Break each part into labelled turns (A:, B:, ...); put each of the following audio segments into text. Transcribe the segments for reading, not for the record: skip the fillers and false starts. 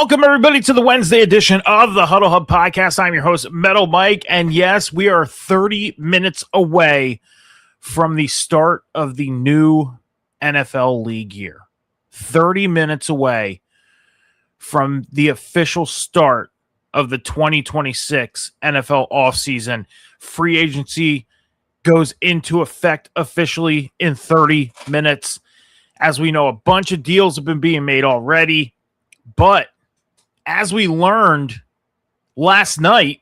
A: Welcome, everybody, to the Wednesday edition of the Huddle Hub Podcast. I'm your host, Metal Mike, and yes, we are 30 minutes away from the start of the new NFL league year. 30 minutes away from the official start of the 2026 NFL offseason. Free agency goes into effect officially in 30 minutes. As we know, a bunch of deals have been being made already. But as we learned last night,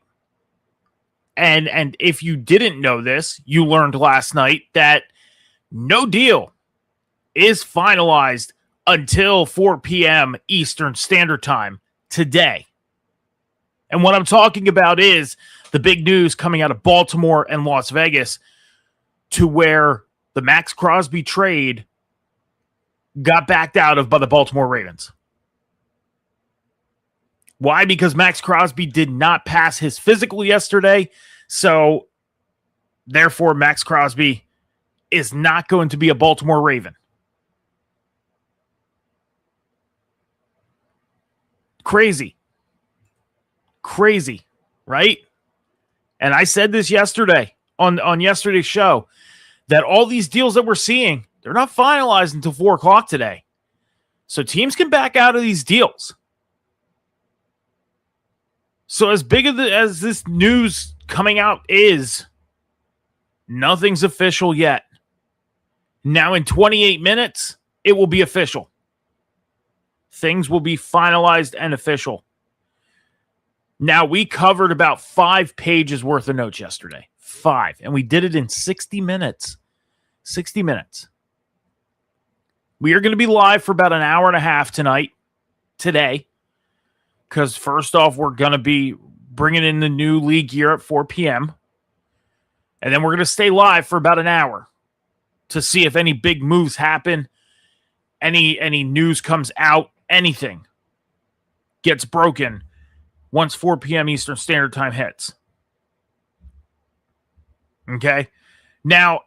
A: and if you didn't know this, you learned last night that no deal is finalized until 4 p.m. Eastern Standard Time today. And what I'm talking about is the big news coming out of Baltimore and Las Vegas, to where the Max Crosby trade got backed out of by the Baltimore Ravens. Why? Because Max Crosby did not pass his physical yesterday. So, therefore, Max Crosby is not going to be a Baltimore Raven. Crazy, right? And I said this yesterday on yesterday's show, that all these deals that we're seeing, they're not finalized until 4 o'clock today. So teams can back out of these deals. So as big as this news coming out is, nothing's official yet. Now in 28 minutes, it will be official. Things will be finalized and official. Now, we covered about 5 pages worth of notes yesterday. 5. And we did it in 60 minutes. 60 minutes. We are going to be live for about an hour and a half today. Because first off, we're going to be bringing in the new league year at 4 p.m. And then we're going to stay live for about an hour to see if any big moves happen, any news comes out, anything gets broken once 4 p.m. Eastern Standard Time hits. Okay? Now,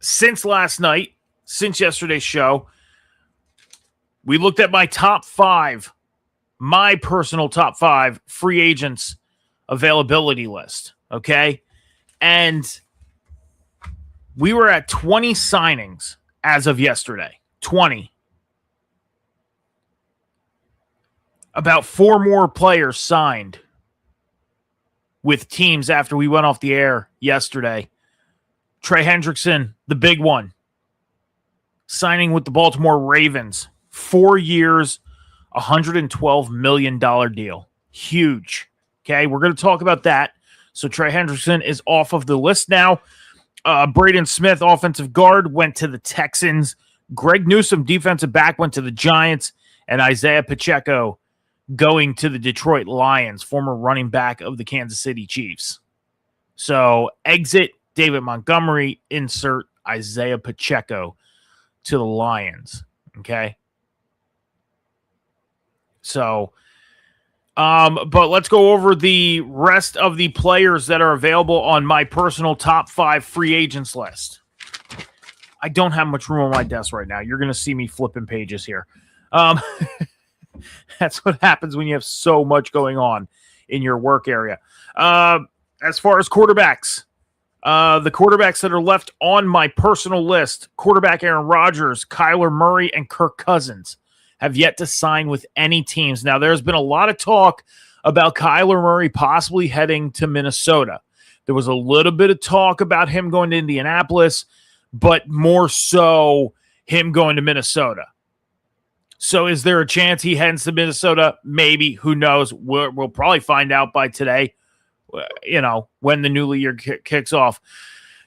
A: since last night, since yesterday's show, we looked at my personal top 5 free agents availability list. Okay? And we were at 20 signings as of yesterday. 20. About 4 more players signed with teams after we went off the air yesterday. Trey Hendrickson, the big one, signing with the Baltimore Ravens. 4 years, $112 million deal. Huge. Okay, we're going to talk about that. So Trey Hendrickson is off of the list now. Braden Smith, offensive guard, went to the Texans. Greg Newsome, defensive back, went to the Giants. And Isaiah Pacheco going to the Detroit Lions, former running back of the Kansas City Chiefs. So exit David Montgomery, insert Isaiah Pacheco to the Lions. Okay. So, but let's go over the rest of the players that are available on my personal top 5 free agents list. I don't have much room on my desk right now. You're going to see me flipping pages here. That's what happens when you have so much going on in your work area. As far as quarterbacks, the quarterbacks that are left on my personal list, quarterback Aaron Rodgers, Kyler Murray, and Kirk Cousins have yet to sign with any teams. Now, there's been a lot of talk about Kyler Murray possibly heading to Minnesota. There was a little bit of talk about him going to Indianapolis, but more so him going to Minnesota. So is there a chance he heads to Minnesota? Maybe. Who knows? We'll probably find out by today, when the new year kicks off.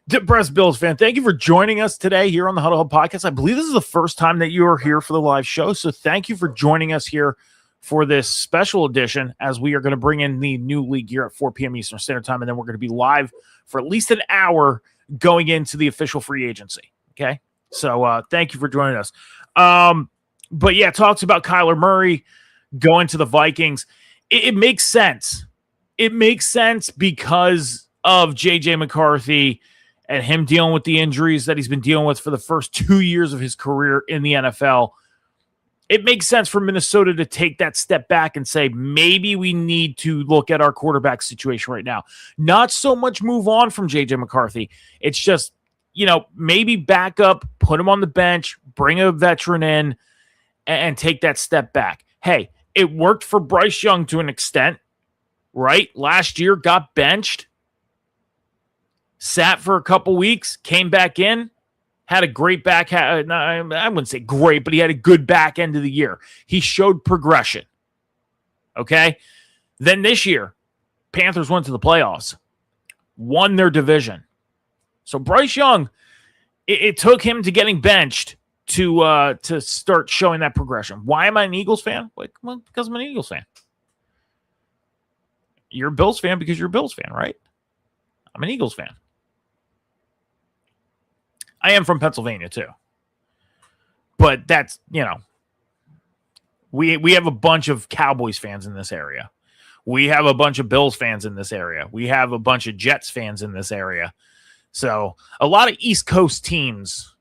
A: Depressed Bills fan, thank you for joining us today here on the Huddle Hub Podcast. I believe this is the first time that you are here for the live show, so thank you for joining us here for this special edition as we are going to bring in the new league year at 4 p.m. Eastern Standard Time, and then we're going to be live for at least an hour going into the official free agency. Okay? So thank you for joining us. But yeah, talks about Kyler Murray going to the Vikings. It makes sense. It makes sense because of J.J. McCarthy and him dealing with the injuries that he's been dealing with for the first 2 years of his career in the NFL. It makes sense for Minnesota to take that step back and say, maybe we need to look at our quarterback situation right now. Not so much move on from J.J. McCarthy. It's just, maybe back up, put him on the bench, bring a veteran in, and take that step back. Hey, it worked for Bryce Young to an extent, right? Last year got benched. sat for a couple weeks, came back in, had a great back. I wouldn't say great, but he had a good back end of the year. He showed progression. Okay. Then this year, Panthers went to the playoffs, won their division. So Bryce Young, it took him to getting benched to start showing that progression. Why am I an Eagles fan? Well, because I'm an Eagles fan. You're a Bills fan because you're a Bills fan, right? I'm an Eagles fan. I am from Pennsylvania too. But that's, we have a bunch of Cowboys fans in this area. We have a bunch of Bills fans in this area. We have a bunch of Jets fans in this area. So a lot of East Coast teams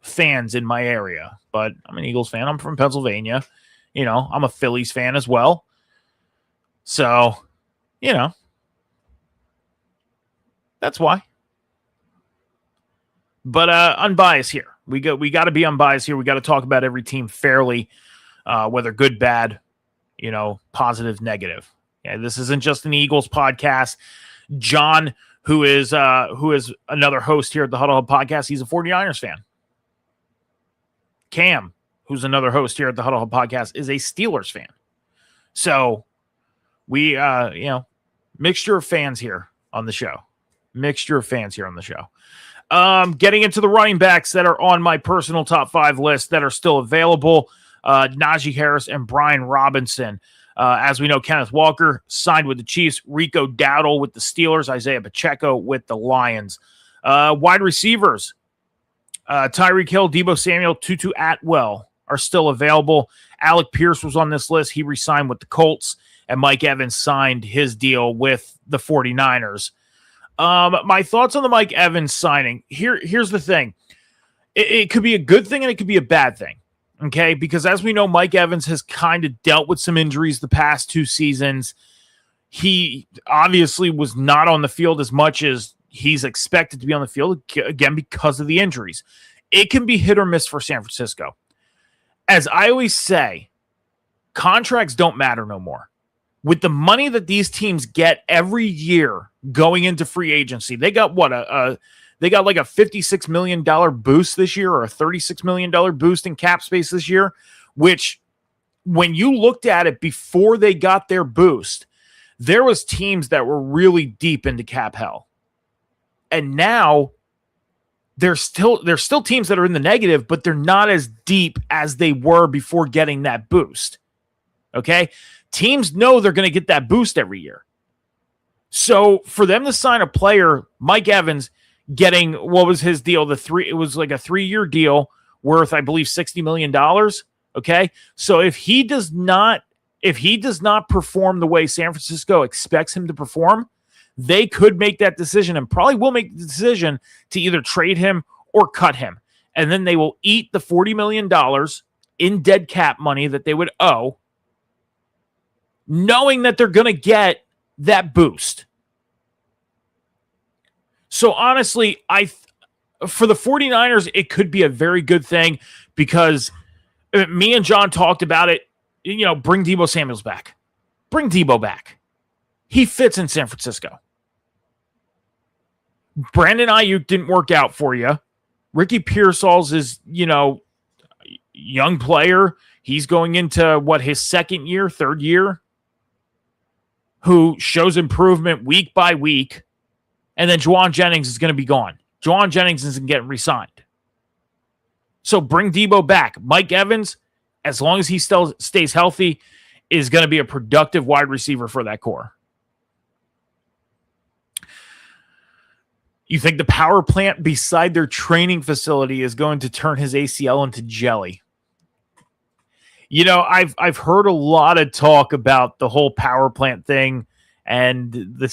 A: fans in my area, but I'm an Eagles fan. I'm from Pennsylvania. I'm a Phillies fan as well. So, that's why. But unbiased here. We got to be unbiased here. We got to talk about every team fairly, whether good, bad, positive, negative. Yeah, this isn't just an Eagles podcast. John, who is another host here at the Huddle Hub podcast, he's a 49ers fan. Cam, who's another host here at the Huddle Hub podcast, is a Steelers fan. So we, mixture of fans here on the show. Getting into the running backs that are on my personal top 5 list that are still available, Najee Harris and Brian Robinson. As we know, Kenneth Walker signed with the Chiefs, Rico Dowdle with the Steelers, Isaiah Pacheco with the Lions. Wide receivers, Tyreek Hill, Deebo Samuel, Tutu Atwell are still available. Alec Pierce was on this list. He re-signed with the Colts, and Mike Evans signed his deal with the 49ers. My thoughts on the Mike Evans signing. Here's the thing. It could be a good thing and it could be a bad thing. Okay, because as we know, Mike Evans has kind of dealt with some injuries the past 2 seasons. He obviously was not on the field as much as he's expected to be on the field, again, because of the injuries. It can be hit or miss for San Francisco. As I always say, contracts don't matter no more. With the money that these teams get every year going into free agency, they got they got like a $56 million boost this year or a $36 million boost in cap space this year, which when you looked at it before they got their boost, there was teams that were really deep into cap hell. And now there's still teams that are in the negative, but they're not as deep as they were before getting that boost. Okay? Teams know they're going to get that boost every year. So for them to sign a player, Mike Evans, getting, what was his deal? It was like a 3-year deal worth, I believe, $60 million. Okay. So if he does not perform the way San Francisco expects him to perform, they could make that decision and probably will make the decision to either trade him or cut him. And then they will eat the $40 million in dead cap money that they would owe, knowing that they're going to get that boost. So honestly, for the 49ers, it could be a very good thing because me and John talked about it. Bring Deebo Samuels back. Bring Deebo back. He fits in San Francisco. Brandon Ayuk didn't work out for you. Ricky Pearsall's is, young player. He's going into his third year, who shows improvement week by week. And then Juwan Jennings is going to be gone. Juwan Jennings isn't getting re-signed. So bring Deebo back. Mike Evans, as long as he still stays healthy, is going to be a productive wide receiver for that core. You think the power plant beside their training facility is going to turn his ACL into jelly? I've heard a lot of talk about the whole power plant thing and the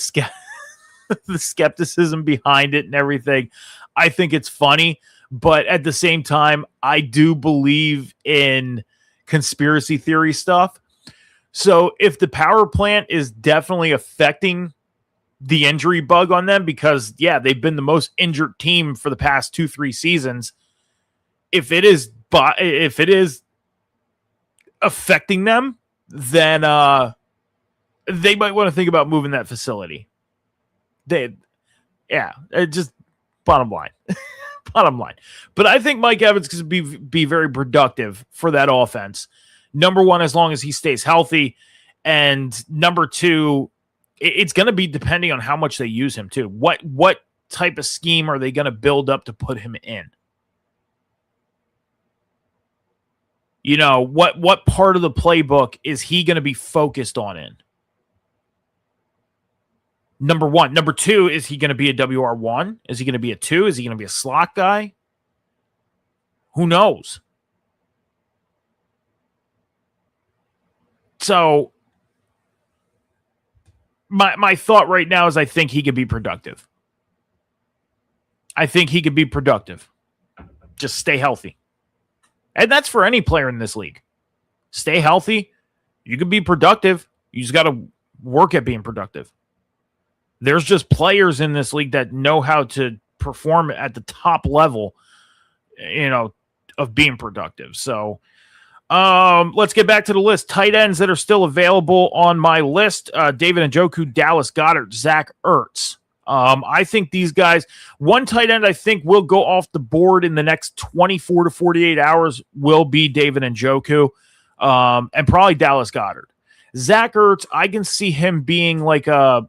A: skepticism behind it and everything. I think it's funny, but at the same time, I do believe in conspiracy theory stuff. So if the power plant is definitely affecting the injury bug on them, because they've been the most injured team for the past 2-3 seasons. If it is affecting them, then they might want to think about moving that facility. Yeah, it just bottom line. Bottom line. But I think Mike Evans could be very productive for that offense. Number one, as long as he stays healthy. And number two, it's going to be depending on how much they use him too. What type of scheme are they going to build up to put him in? You know, what part of the playbook is he going to be focused on in? Number one. Number two, is he going to be a WR1? Is he going to be a 2? Is he going to be a slot guy? Who knows? So my thought right now is I think he could be productive. I think he could be productive. Just stay healthy. And that's for any player in this league. Stay healthy. You can be productive. You just got to work at being productive. There's just players in this league that know how to perform at the top level, you know, of being productive. So let's get back to the list. Tight ends that are still available on my list. David Njoku, Dallas Goedert, Zach Ertz. I think these guys, one tight end I think will go off the board in the next 24 to 48 hours will be David Njoku, and probably Dallas Goedert. Zach Ertz, I can see him being like a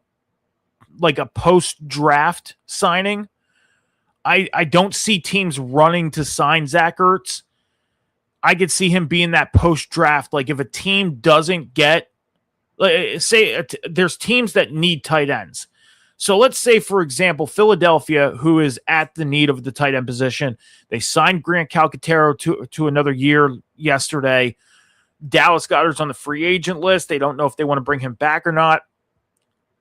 A: post-draft signing. I don't see teams running to sign Zach Ertz. I could see him being that post-draft. Like if a team doesn't get, there's teams that need tight ends. So let's say, for example, Philadelphia, who is at the need of the tight end position, they signed Grant Calcaterra to another year yesterday. Dallas Goedert's on the free agent list. They don't know if they want to bring him back or not.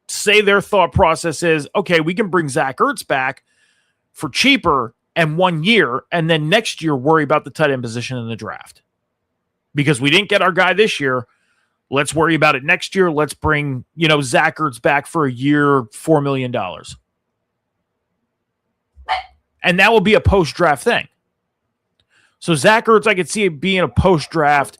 A: Say their thought process is, okay, we can bring Zach Ertz back for cheaper and 1 year, and then next year worry about the tight end position in the draft. Because we didn't get our guy this year. Let's worry about it next year. Let's bring, Zach Ertz back for a year, $4 million. And that will be a post-draft thing. So Zach Ertz, I could see it being a post-draft,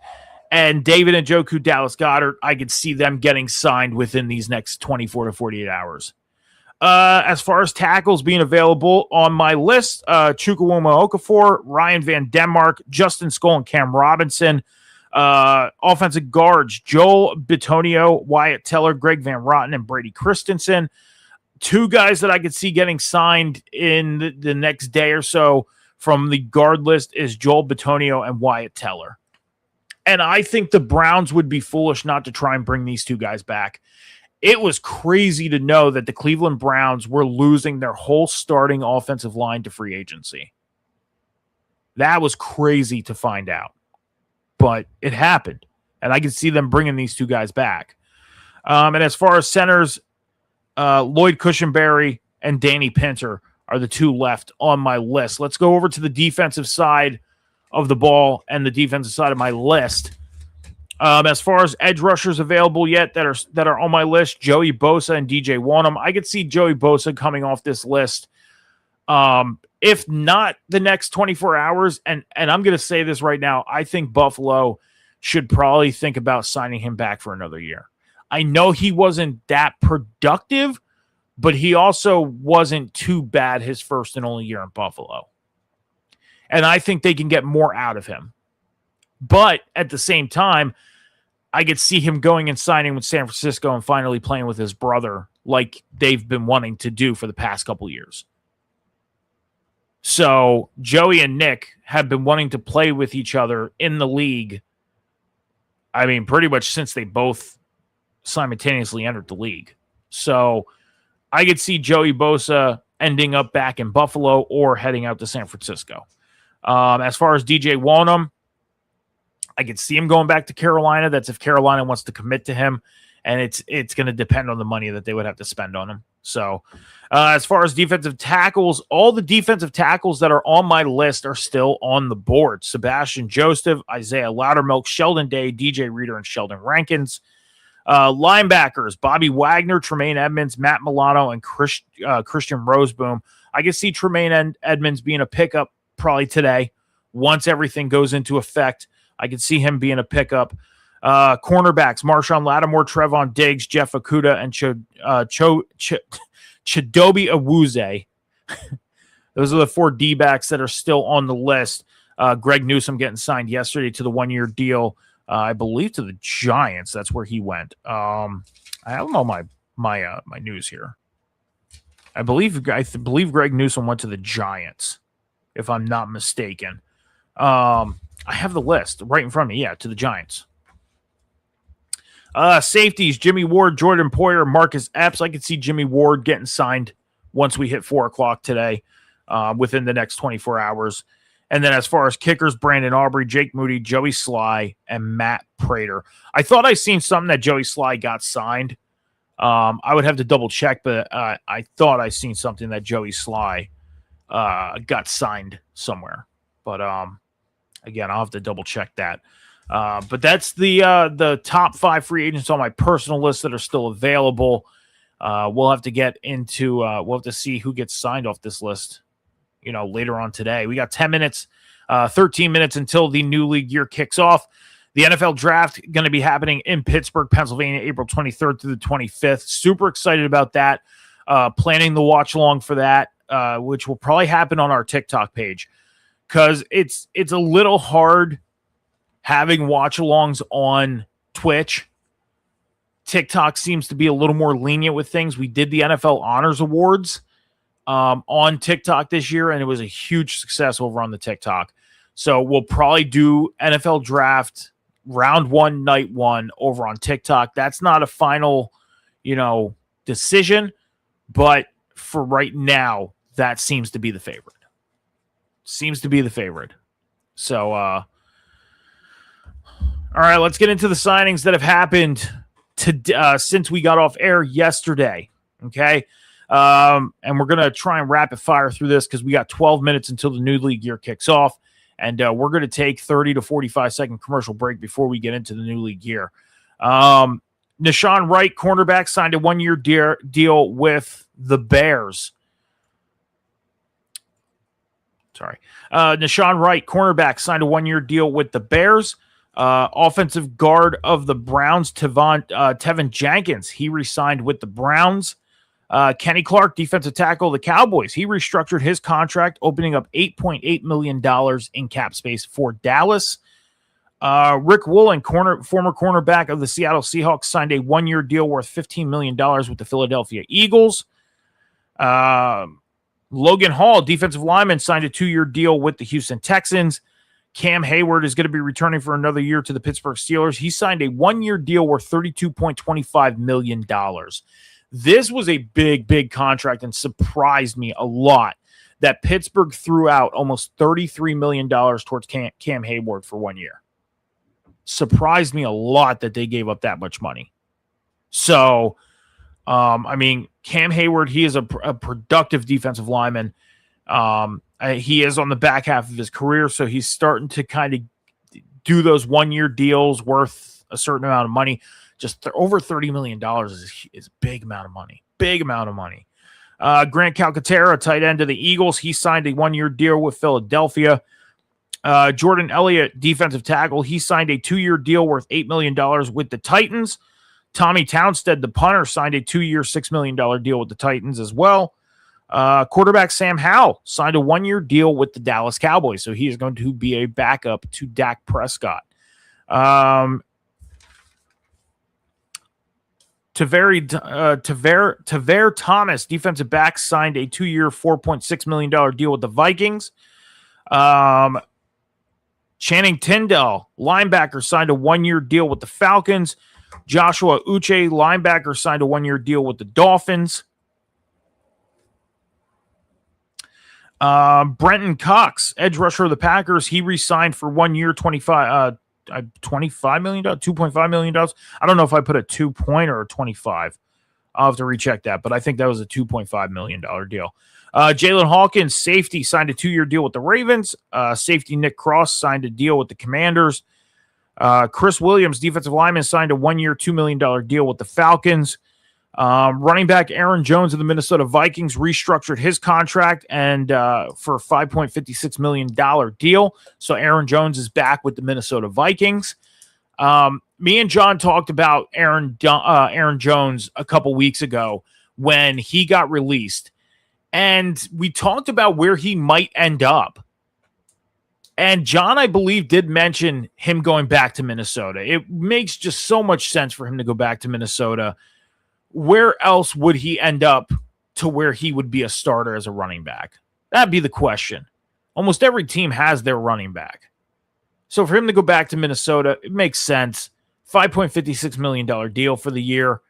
A: and David Njoku, Dallas Goedert, I could see them getting signed within these next 24 to 48 hours. As far as tackles being available on my list, Chukwuma Okafor, Ryan Van Denmark, Justin Skoll, and Cam Robinson. Offensive guards, Joel Bitonio, Wyatt Teller, Greg Van Rotten, and Brady Christensen. Two guys that I could see getting signed in the next day or so from the guard list is Joel Bitonio and Wyatt Teller. And I think the Browns would be foolish not to try and bring these two guys back. It was crazy to know that the Cleveland Browns were losing their whole starting offensive line to free agency. That was crazy to find out. But it happened, and I can see them bringing these two guys back. And as far as centers, Lloyd Cushenberry and Danny Pinter are the two left on my list. Let's go over to the defensive side of the ball and the defensive side of my list. As far as edge rushers available yet that are on my list, Joey Bosa and DJ Wonnum. I could see Joey Bosa coming off this list. If not the next 24 hours, and I'm going to say this right now, I think Buffalo should probably think about signing him back for another year. I know he wasn't that productive, but he also wasn't too bad his first and only year in Buffalo. And I think they can get more out of him. But at the same time, I could see him going and signing with San Francisco and finally playing with his brother like they've been wanting to do for the past couple years. So Joey and Nick have been wanting to play with each other in the league. I mean, pretty much since they both simultaneously entered the league. So I could see Joey Bosa ending up back in Buffalo or heading out to San Francisco. As far as DJ Wonnum, I could see him going back to Carolina. That's if Carolina wants to commit to him, and it's going to depend on the money that they would have to spend on him. So as far as defensive tackles, all the defensive tackles that are on my list are still on the board. Sebastian Joseph, Isaiah Loudermilk, Sheldon Day, DJ Reader, and Sheldon Rankins. Linebackers, Bobby Wagner, Tremaine Edmonds, Matt Milano, and Christian Roseboom. I can see Tremaine Edmonds being a pickup probably today. Once everything goes into effect, I can see him being a pickup. Cornerbacks, Marshawn Lattimore, Trevon Diggs, Jeff Okudah, and Chidobe Awuzie. Those are the 4 D-backs that are still on the list. Greg Newsome getting signed yesterday to the 1-year deal, I believe to the Giants. That's where he went. I don't know my news here. I believe Greg Newsome went to the Giants, if I'm not mistaken. I have the list right in front of me. Yeah, to the Giants. Safeties, Jimmy Ward, Jordan Poyer, Marcus Epps. I could see Jimmy Ward getting signed once we hit 4 o'clock today, within the next 24 hours. And then as far as kickers, Brandon Aubrey, Jake Moody, Joey Sly, and Matt Prater. I thought I seen something that Joey Sly got signed. I would have to double check, but I thought I seen something that Joey Sly got signed somewhere. But again, I'll have to double check that. But that's the top 5 free agents on my personal list that are still available. We'll have to get into we'll have to see who gets signed off this list, later on today. We got 13 minutes until the new league year kicks off. The NFL draft going to be happening in Pittsburgh, Pennsylvania, April 23rd through the 25th. Super excited about that. Planning the watch along for that, which will probably happen on our TikTok page, because it's a little hard having watch alongs on Twitch. TikTok seems to be a little more lenient with things. We did the NFL Honors Awards on TikTok this year, and it was a huge success over on the TikTok. So we'll probably do NFL draft round 1, night 1 over on TikTok. That's not a final, decision, but for right now, that seems to be the favorite. So, all right, let's get into the signings that have happened since we got off air yesterday. Okay. And we're going to try and rapid fire through this because we got 12 minutes until the new league year kicks off. And we're going to take 30 to 45-second commercial break before we get into the new league year. Nahshon Wright, cornerback, signed a 1-year deal with the Bears. Nahshon Wright, cornerback, signed a 1-year deal with the Bears. Offensive guard of the Browns, Tevin Jenkins, he re-signed with the Browns. Kenny Clark, defensive tackle of the Cowboys, he restructured his contract, opening up $8.8 million in cap space for Dallas. Rick Woolen, former cornerback of the Seattle Seahawks, signed a 1-year deal worth $15 million with the Philadelphia Eagles. Logan Hall, defensive lineman, signed a 2-year deal with the Houston Texans. Cam Hayward is going to be returning for another year to the Pittsburgh Steelers. He signed a 1-year deal worth $32.25 million. This was a big, big contract and surprised me a lot that Pittsburgh threw out almost $33 million towards Cam Hayward for 1 year. Surprised me a lot that they gave up that much money. So, Cam Hayward, he is a productive defensive lineman. He is on the back half of his career, so he's starting to kind of do those 1-year deals worth a certain amount of money. Just over $30 million is a big amount of money. Grant Calcaterra, tight end of the Eagles, he signed a 1-year deal with Philadelphia. Jordan Elliott, defensive tackle, he signed a 2-year deal worth $8 million with the Titans. Tommy Townsend, the punter, signed a 2-year, $6 million deal with the Titans as well. Quarterback Sam Howell signed a 1-year deal with the Dallas Cowboys, so he is going to be a backup to Dak Prescott. Tavere Thomas, defensive back, signed a 2-year, $4.6 million deal with the Vikings. Channing Tindall, linebacker, signed a 1-year deal with the Falcons. Joshua Uche, linebacker, signed a 1-year deal with the Dolphins. Brenton Cox, edge rusher of the Packers, he re-signed for 1 year, $25 million, $2.5 million. I don't know if I put a 2 point or a 25. I'll have to recheck that, but I think that was a $2.5 million deal. Jalen Hawkins, safety, signed a 2-year deal with the Ravens. Safety Nick Cross signed a deal with the Commanders. Chris Williams, defensive lineman, signed a 1-year, $2 million deal with the Falcons. Running back Aaron Jones of the Minnesota Vikings restructured his contract and for a $5.56 million deal. So Aaron Jones is back with the Minnesota Vikings. Me and John talked about Aaron Jones a couple weeks ago when he got released. And we talked about where he might end up. And John, I believe, did mention him going back to Minnesota. It makes just so much sense for him to go back to Minnesota. Where else would he end up to where he would be a starter as a running back? That'd be the question. Almost every team has their running back. So for him to go back to Minnesota, it makes sense. $5.56 million deal for the year.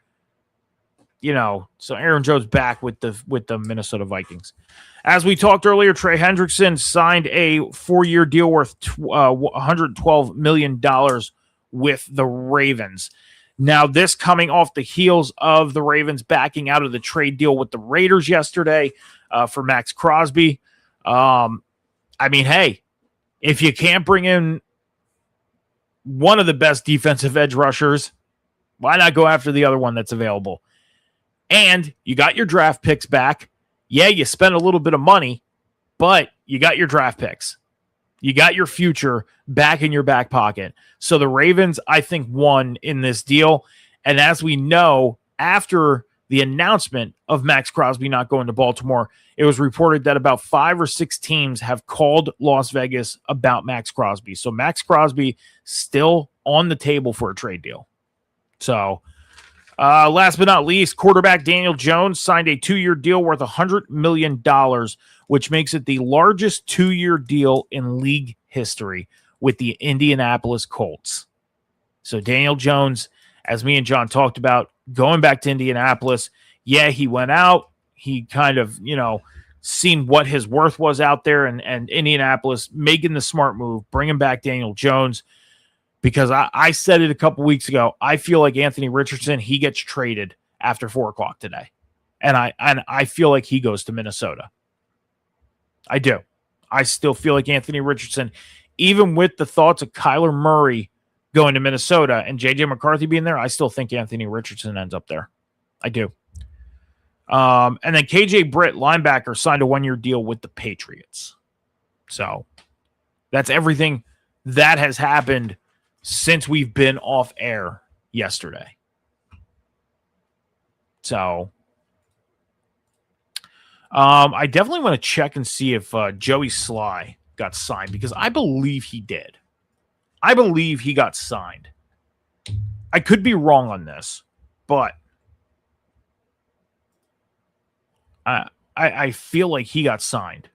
A: So Aaron Jones back with the Minnesota Vikings. As we talked earlier, Trey Hendrickson signed a 4-year deal worth $112 million with the Ravens. Now, this coming off the heels of the Ravens backing out of the trade deal with the Raiders yesterday for Max Crosby. Hey, if you can't bring in one of the best defensive edge rushers, why not go after the other one that's available? And you got your draft picks back. Yeah, you spent a little bit of money, but you got your draft picks. You got your future back in your back pocket. So the Ravens, I think, won in this deal. And as we know, after the announcement of Max Crosby not going to Baltimore, it was reported that about 5 or 6 teams have called Las Vegas about Max Crosby. So Max Crosby still on the table for a trade deal. So last but not least, quarterback Daniel Jones signed a 2-year deal worth $100 million, which makes it the largest 2-year deal in league history with the Indianapolis Colts. So Daniel Jones, as me and John talked about, going back to Indianapolis. Yeah, he went out. He kind of, seen what his worth was out there, and Indianapolis making the smart move, bringing back Daniel Jones. Because I said it a couple weeks ago, I feel like Anthony Richardson, he gets traded after 4 o'clock today. And I feel like he goes to Minnesota. I do. I still feel like Anthony Richardson, even with the thoughts of Kyler Murray going to Minnesota and J.J. McCarthy being there, I still think Anthony Richardson ends up there. I do. And then KJ Britt, linebacker, signed a 1-year deal with the Patriots. So that's everything that has happened since we've been off air yesterday. So I definitely want to check and see if Joey Sly got signed, because I believe he did. I believe he got signed. I could be wrong on this, but I feel like he got signed.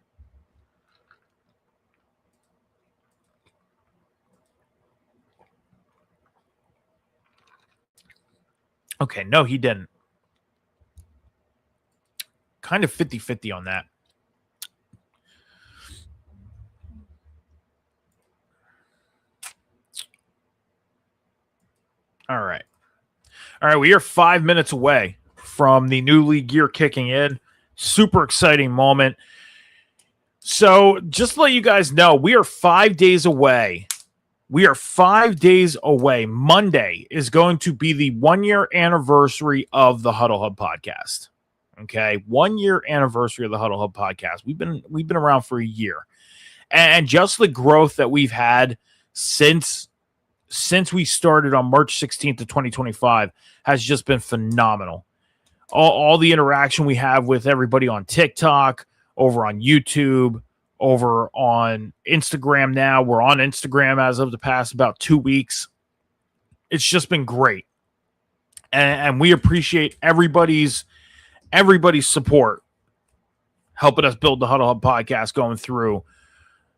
A: Okay, no, he didn't. Kind of 50-50 on that. All right. We are 5 minutes away from the new league year kicking in. Super exciting moment. So just to let you guys know, we are 5 days away. Monday is going to be the 1-year anniversary of the Huddle Hub podcast. Okay, 1-year anniversary of the Huddle Hub podcast. We've been around for a year, and just the growth that we've had since we started on March 16th of 2025 has just been phenomenal. All the interaction we have with everybody on TikTok, over on YouTube, over on Instagram now. We're on Instagram as of the past about 2 weeks. It's just been great. And we appreciate everybody's support helping us build the Huddle Hub podcast going through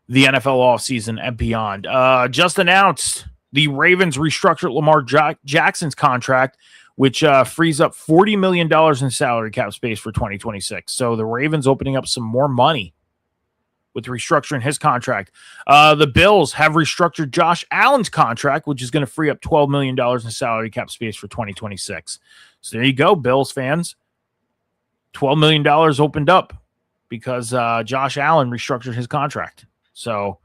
A: the NFL offseason and beyond. Just announced the Ravens restructured Lamar Jackson's contract, which frees up $40 million in salary cap space for 2026. So the Ravens opening up some more money with restructuring his contract. The Bills have restructured Josh Allen's contract, which is going to free up $12 million in salary cap space for 2026. So there you go, Bills fans. $12 million opened up because Josh Allen restructured his contract. So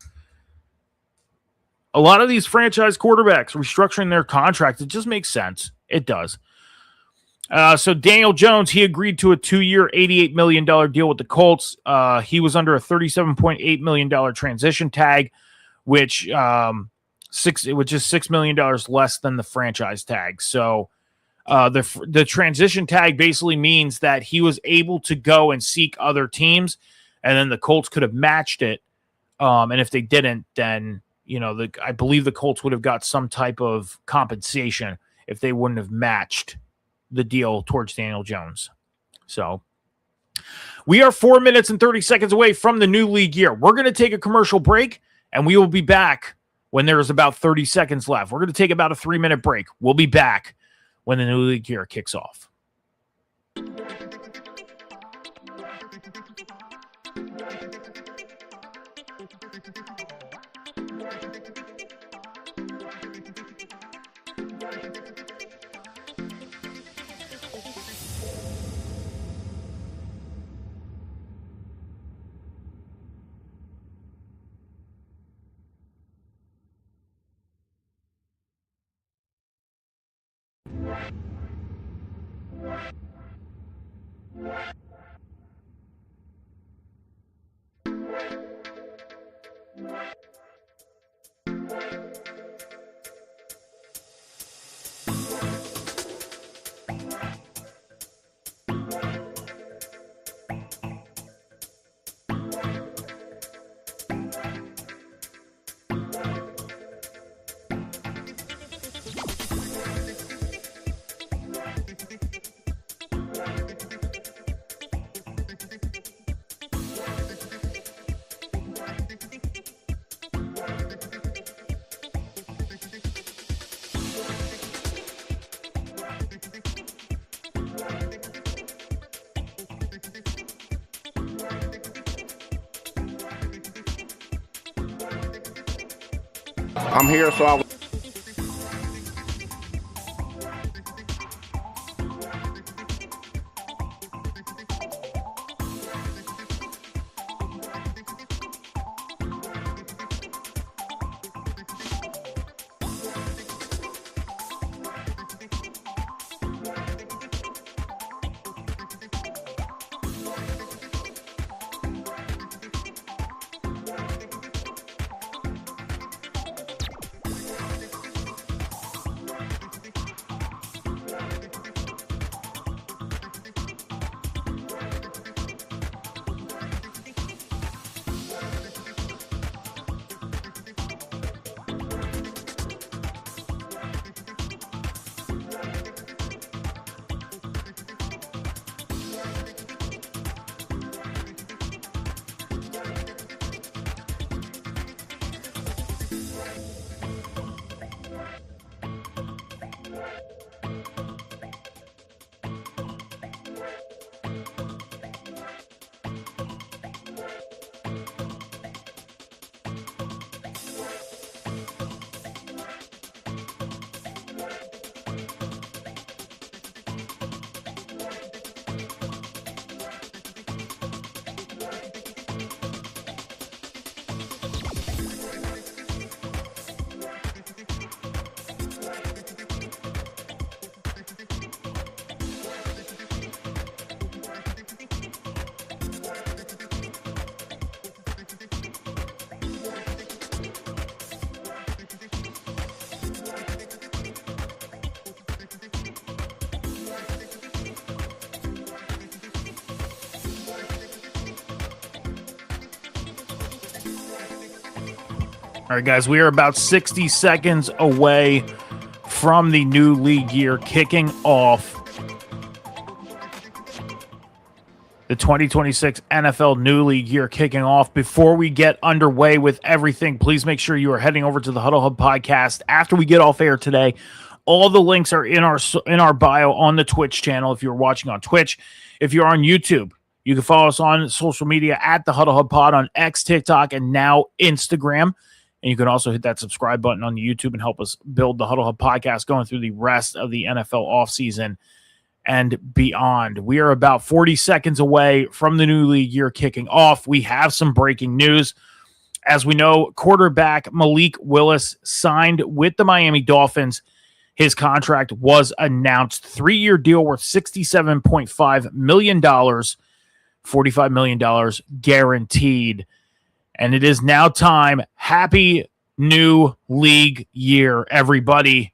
A: a lot of these franchise quarterbacks restructuring their contract, it just makes sense. It does. So Daniel Jones, he agreed to a 2-year, $88 million deal with the Colts. He was under a $37.8 million transition tag, which is $6 million less than the franchise tag. So The transition tag basically means that he was able to go and seek other teams, and then the Colts could have matched it. And if they didn't, then I believe the Colts would have got some type of compensation if they wouldn't have matched the deal towards Daniel Jones. So we are 4 minutes and 30 seconds away from the new league year. We're going to take a commercial break, and we will be back when there's about 30 seconds left. We're going to take about a 3-minute break. We'll be back when the new league year kicks off.
B: I'm here, so I.
A: All right, guys, we are about 60 seconds away from the new league year kicking off. The 2026 NFL new league year kicking off. Before we get underway with everything, please make sure you are heading over to the Huddle Hub podcast after we get off air today. All the links are in our bio on the Twitch channel if you're watching on Twitch. If you're on YouTube, you can follow us on social media at the Huddle Hub Pod on X, TikTok, and now Instagram. And you can also hit that subscribe button on the YouTube and help us build the Huddle Hub podcast going through the rest of the NFL offseason and beyond. We are about 40 seconds away from the new league year kicking off. We have some breaking news. As we know, quarterback Malik Willis signed with the Miami Dolphins. His contract was announced. 3-year deal worth $67.5 million, $45 million guaranteed. And it is now time. Happy new league year, everybody.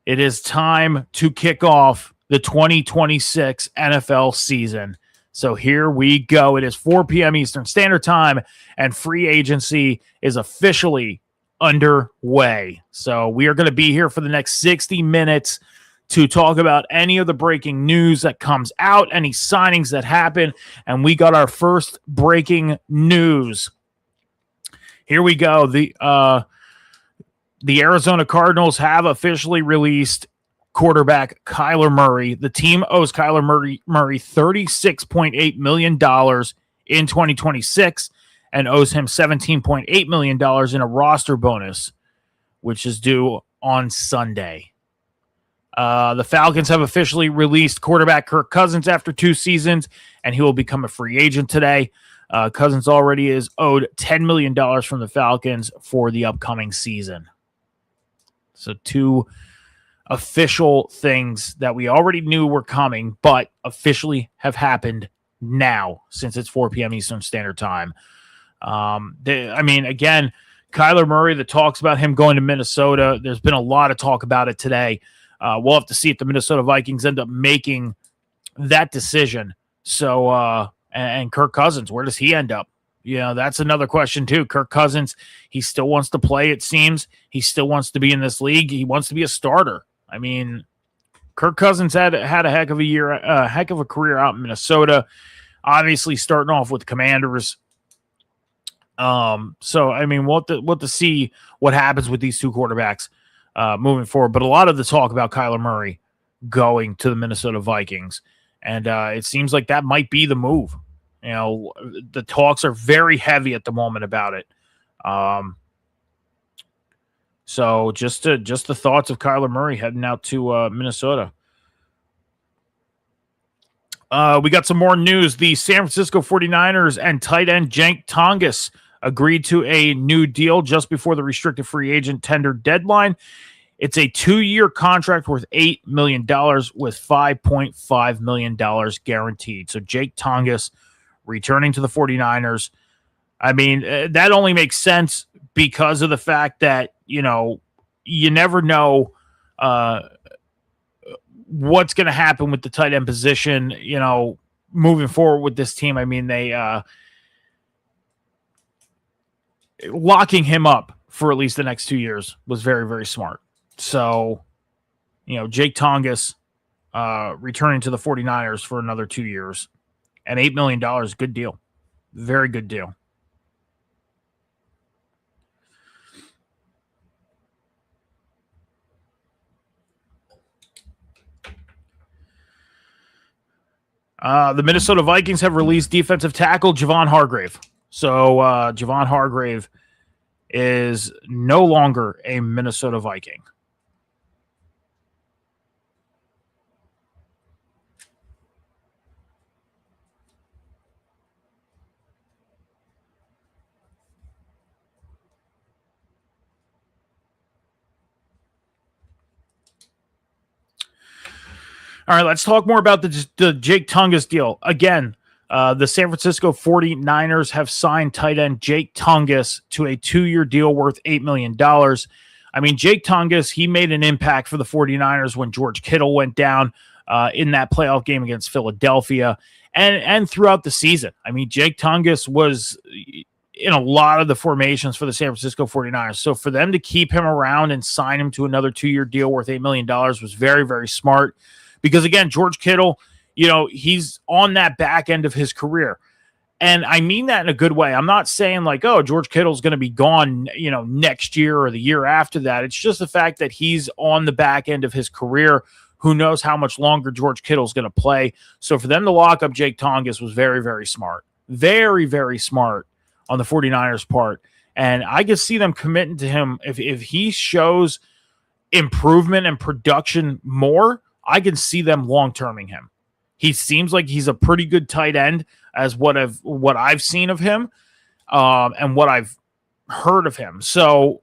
A: It is time to kick off the 2026 NFL season. So here we go. It is 4 p.m. Eastern Standard Time, and free agency is officially underway. So we are going to be here for the next 60 minutes to talk about any of the breaking news that comes out, any signings that happen, and we got our first breaking news. Here we go. The Arizona Cardinals have officially released quarterback Kyler Murray. The team owes Kyler Murray $36.8 million in 2026 and owes him $17.8 million in a roster bonus, which is due on Sunday. The Falcons have officially released quarterback Kirk Cousins after 2 seasons, and he will become a free agent today. Cousins already is owed $10 million from the Falcons for the upcoming season. So 2 official things that we already knew were coming, but officially have happened now since it's 4 p.m. Eastern Standard Time. Again, Kyler Murray, the talks about him going to Minnesota, there's been a lot of talk about it today. We'll have to see if the Minnesota Vikings end up making that decision. So, and Kirk Cousins, where does he end up? That's another question too. Kirk Cousins, he still wants to play, it seems. He still wants to be in this league. He wants to be a starter. I mean, Kirk Cousins had a heck of a career out in Minnesota, obviously starting off with the Commanders. We'll have to see what happens with these 2 quarterbacks moving forward. But a lot of the talk about Kyler Murray going to the Minnesota Vikings, and it seems like that might be the move. The talks are very heavy at the moment about it. So just the thoughts of Kyler Murray heading out to Minnesota. We got some more news. The San Francisco 49ers and tight end Jake Tonges agreed to a new deal just before the restricted free agent tender deadline. It's a 2-year contract worth $8 million with $5.5 million guaranteed. So Jake Tonges returning to the 49ers. I mean, that only makes sense because of the fact that, you never know what's going to happen with the tight end position, moving forward with this team. I mean, they locking him up for at least the next 2 years was very, very smart. So, Jake Tonges returning to the 49ers for another 2 years and $8 million, good deal. Very good deal. The Minnesota Vikings have released defensive tackle Javon Hargrave. So Javon Hargrave is no longer a Minnesota Viking. All right, let's talk more about the Jake Tonges deal. Again, the San Francisco 49ers have signed tight end Jake Tonges to a 2-year deal worth $8 million. I mean, Jake Tonges, he made an impact for the 49ers when George Kittle went down in that playoff game against Philadelphia and throughout the season. I mean, Jake Tonges was in a lot of the formations for the San Francisco 49ers. So for them to keep him around and sign him to another 2-year deal worth $8 million was very, very smart. Because, again, George Kittle, he's on that back end of his career. And I mean that in a good way. I'm not saying like, oh, George Kittle's going to be gone, next year or the year after that. It's just the fact that he's on the back end of his career. Who knows how much longer George Kittle's going to play. So for them to lock up Jake Tonges was very, very smart. Very, very smart on the 49ers' part. And I can see them committing to him. If he shows improvement and production more, I can see them long-terming him. He seems like he's a pretty good tight end as what I've seen of him and what I've heard of him. So,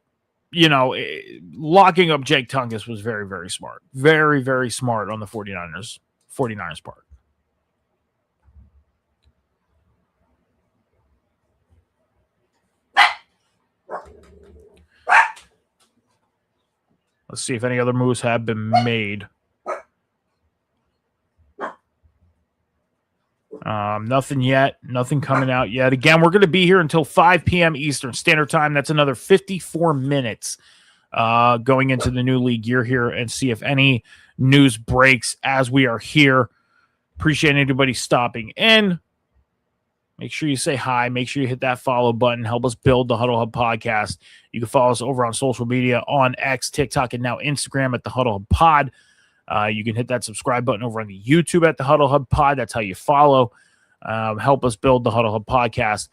A: locking up Jake Tonges was very, very smart. Very, very smart on the 49ers part. Let's see if any other moves have been made. Nothing yet. Nothing coming out yet. Again, we're going to be here until 5 p.m. Eastern Standard Time. That's another 54 minutes going into the new league year here, and see if any news breaks as we are here. Appreciate anybody stopping in. Make sure you say hi. Make sure you hit that follow button. Help us build the Huddle Hub podcast. You can follow us over on social media on X, TikTok, and now Instagram at the Huddle Hub Pod. You can hit that subscribe button over on the YouTube at the Huddle Hub Pod. That's how you follow. Help us build the Huddle Hub podcast.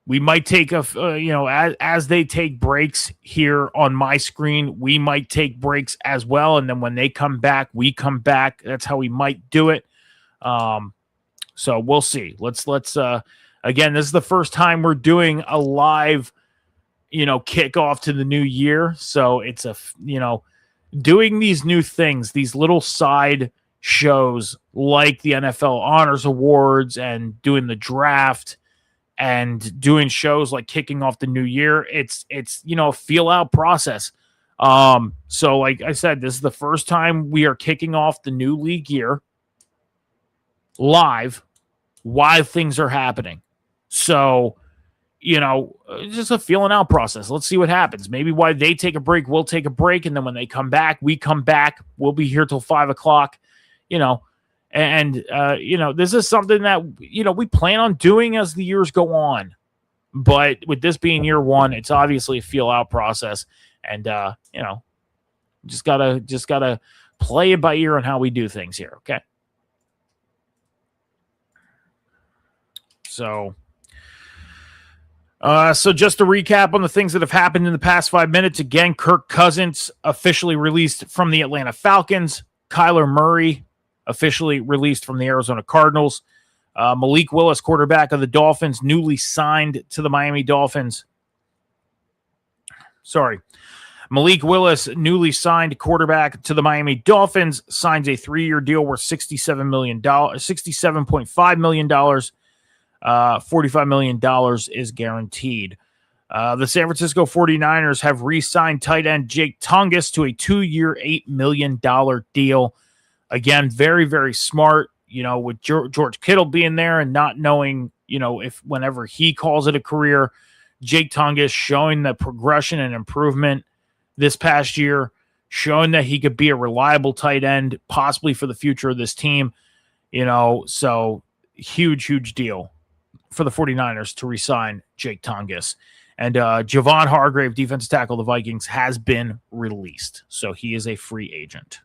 A: We might take as they take breaks here on my screen, we might take breaks as well. And then when they come back, we come back. That's how we might do it. So we'll see. Let's again, this is the first time we're doing a live, kickoff to the new year. So it's doing these new things, these little side shows like the NFL Honors Awards and doing the draft and doing shows like kicking off the new year. It's a feel out process. So like I said, this is the first time we are kicking off the new league year live while things are happening. So, just a feeling out process. Let's see what happens. Maybe while they take a break, we'll take a break. And then when they come back, we come back. We'll be here till 5 o'clock, and this is something that, we plan on doing as the years go on. But with this being year one, it's obviously a feel out process. And, just gotta play it by ear on how we do things here. Okay. So just to recap on the things that have happened in the past 5 minutes. Again, Kirk Cousins officially released from the Atlanta Falcons. Kyler Murray officially released from the Arizona Cardinals. Malik Willis, quarterback of the Dolphins, newly signed to the Miami Dolphins. Malik Willis, newly signed quarterback to the Miami Dolphins, signs a 3-year deal worth $67.5 million. $45 million is guaranteed. The San Francisco 49ers have re-signed tight end Jake Tungus to a 2-year, $8 million deal. Again, very, very smart, with George Kittle being there and not knowing, if whenever he calls it a career. Jake Tungus showing the progression and improvement this past year, showing that he could be a reliable tight end, possibly for the future of this team. So huge, huge deal for the 49ers to re-sign Jake Tungus. And Javon Hargrave, defensive tackle of the Vikings, has been released. So he is a free agent.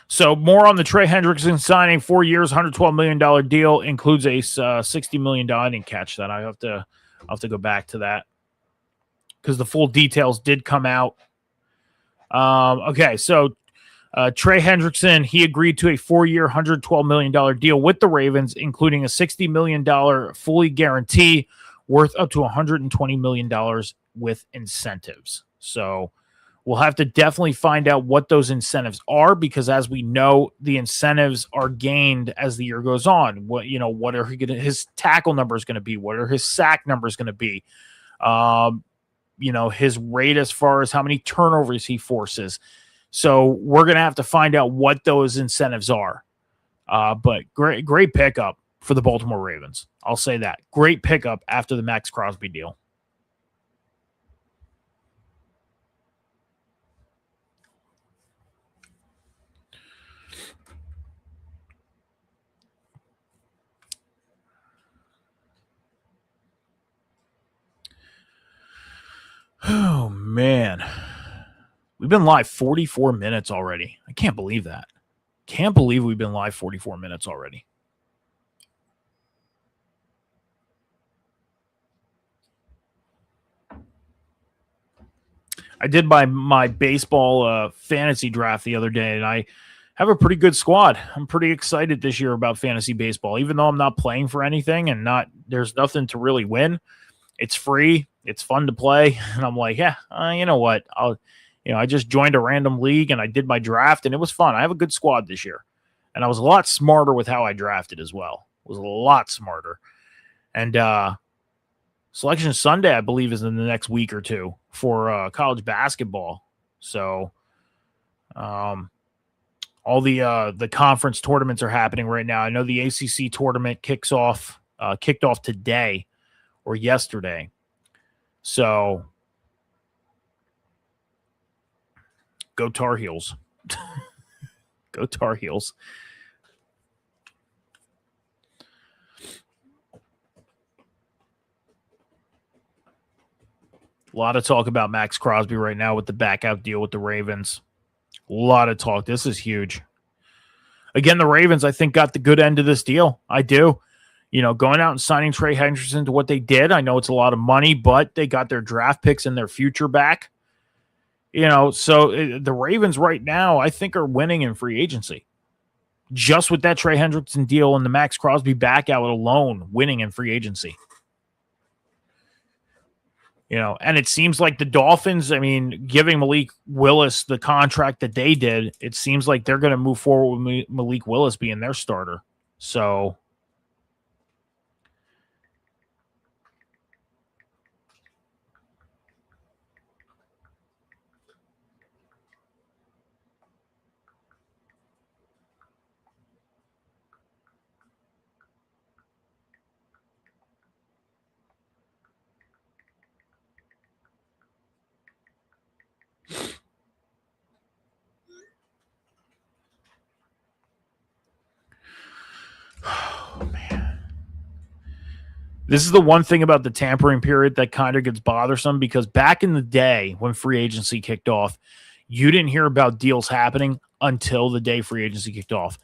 A: So more on the Trey Hendrickson signing, 4 years, $112 million deal, includes a $60 million. I didn't catch that. I'll have to go back to that because the full details did come out. Okay, so Trey Hendrickson, he agreed to a 4-year, $112 million deal with the Ravens, including a $60 million fully guarantee worth up to $120 million with incentives. So we'll have to definitely find out what those incentives are, because as we know, the incentives are gained as the year goes on. What are his tackle numbers going to be? What are his sack numbers going to be? His rate as far as how many turnovers he forces. So we're going to have to find out what those incentives are. But great pickup for the Baltimore Ravens. I'll say that. Great pickup after the Max Crosby deal. Oh, man. We've been live 44 minutes already. I can't believe that. Can't believe we've been live 44 minutes already. I did my baseball fantasy draft the other day, and I have a pretty good squad. I'm pretty excited this year about fantasy baseball, even though I'm not playing for anything and there's nothing to really win. It's free. It's fun to play. And I'm like, yeah, you know what? I just joined a random league and I did my draft and it was fun. I have a good squad this year. And I was a lot smarter with how I drafted as well. Was a lot smarter. And Selection Sunday, I believe, is in the next week or two for college basketball. So all the conference tournaments are happening right now. I know the ACC tournament kicked off today or yesterday. So go Tar Heels. Go Tar Heels. A lot of talk about Max Crosby right now with the back out deal with the Ravens. A lot of talk. This is huge. Again, the Ravens, I think, got the good end of this deal. I do. You know, going out and signing Trey Hendrickson to what they did. I know it's a lot of money, but they got their draft picks and their future back. You know, so the Ravens right now, I think, are winning in free agency. Just with that Trey Hendrickson deal and the Max Crosby back out alone, winning in free agency. You know, and it seems like the Dolphins, I mean, giving Malik Willis the contract that they did, it seems like they're going to move forward with Malik Willis being their starter. So, oh, man. This is the one thing about the tampering period that kind of gets bothersome because back in the day when free agency kicked off, you didn't hear about deals happening until the day free agency kicked off.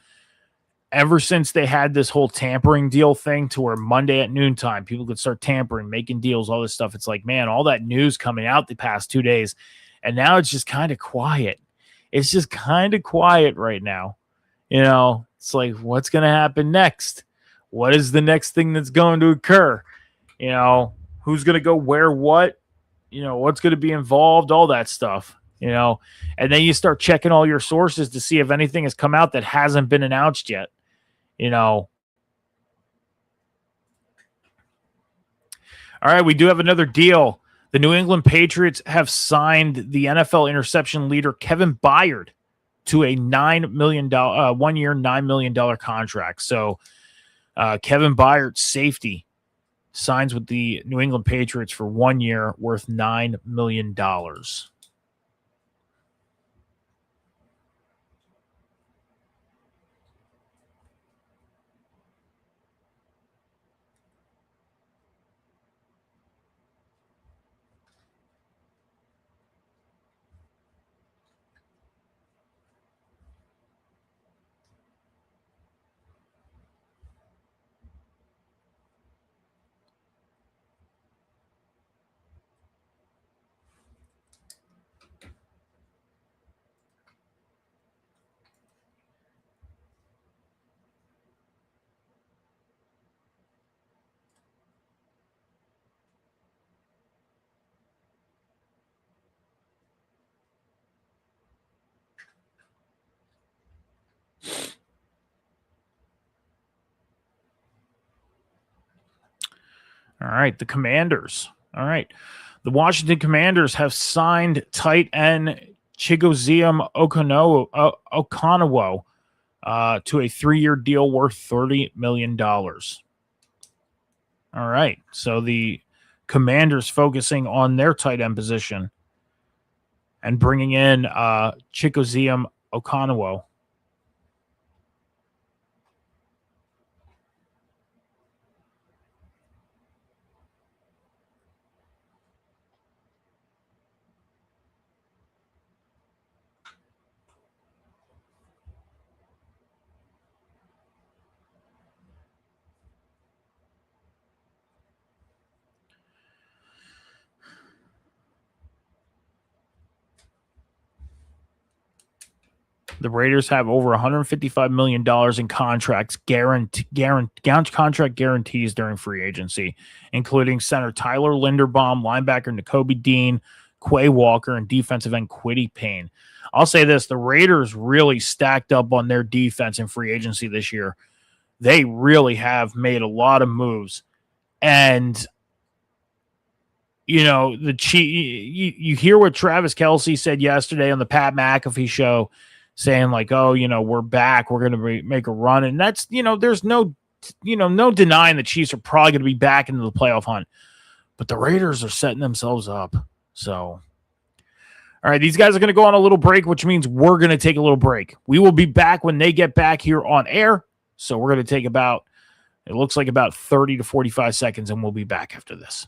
A: Ever since they had this whole tampering deal thing to where Monday at noontime, people could start tampering, making deals, all this stuff. It's like, man, all that news coming out the past 2 days. And now it's just kind of quiet. It's just kind of quiet right now. You know, it's like, what's going to happen next? What is the next thing that's going to occur? You know, who's going to go where, what? You know, what's going to be involved, all that stuff. You know, and then you start checking all your sources to see if anything has come out that hasn't been announced yet. You know. All right, we do have another deal. The New England Patriots have signed the NFL interception leader Kevin Byard to a $9 million 1 year, $9 million contract. So Kevin Byard, safety, signs with the New England Patriots for 1 year, worth $9 million. All right, the Commanders. All right. The Washington Commanders have signed tight end Chigozie Okonkwo to a 3-year deal worth $30 million. All right. So the Commanders focusing on their tight end position and bringing in Chigozie Okonkwo. The Raiders have over $155 million in contracts, contract guarantees during free agency, including center Tyler Linderbaum, linebacker Nakobe Dean, Quay Walker and defensive end Kwity Payne. I'll say this, the Raiders really stacked up on their defense in free agency this year. They really have made a lot of moves. And, you know, you hear what Travis Kelce said yesterday on the Pat McAfee show, saying like, oh, you know, we're back. We're going to make a run. And that's, you know, there's no denying the Chiefs are probably going to be back into the playoff hunt. But the Raiders are setting themselves up. So, all right, these guys are going to go on a little break, which means we're going to take a little break. We will be back when they get back here on air. So we're going to take about 30 to 45 seconds, and we'll be back after this.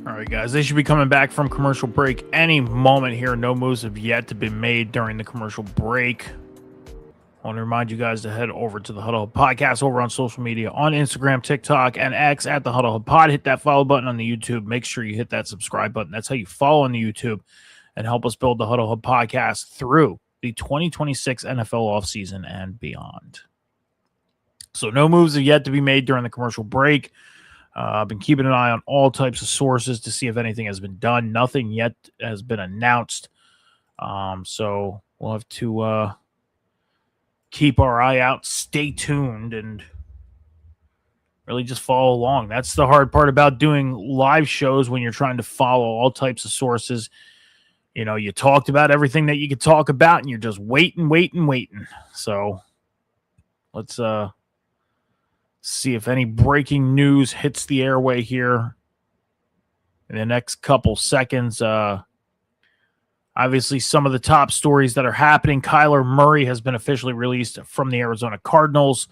A: All right, guys, they should be coming back from commercial break any moment here. No moves have yet to be made during the commercial break. I want to remind you guys to head over to the Huddle Hub Podcast over on social media, on Instagram, TikTok, and X at the Huddle Hub Pod. Hit that follow button on the YouTube. Make sure you hit that subscribe button. That's how you follow on the YouTube and help us build the Huddle Hub Podcast through the 2026 NFL offseason and beyond. So no moves have yet to be made during the commercial break. I've been keeping an eye on all types of sources to see if anything has been done. Nothing yet has been announced. So we'll have to keep our eye out, stay tuned, and really just follow along. That's the hard part about doing live shows when you're trying to follow all types of sources. You know, you talked about everything that you could talk about, and you're just waiting. So let's see if any breaking news hits the airway here in the next couple seconds. I Obviously, some of the top stories that are happening. Kyler Murray has been officially released from the Arizona Cardinals.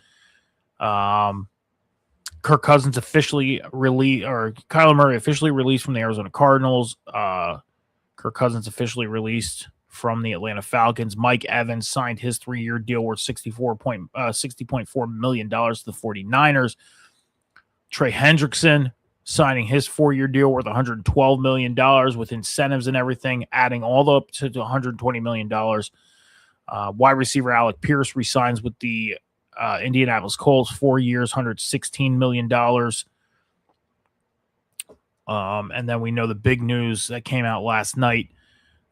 A: Kirk Cousins officially released, or Kyler Murray officially released from the Arizona Cardinals. Kirk Cousins officially released from the Atlanta Falcons. Mike Evans signed his 3-year deal worth $60.4 million to the 49ers. Trey Hendrickson signing his 4-year deal worth $112 million with incentives and everything, adding all up to $120 million. Wide receiver Alec Pierce resigns with the Indianapolis Colts, 4 years, $116 million. And then we know the big news that came out last night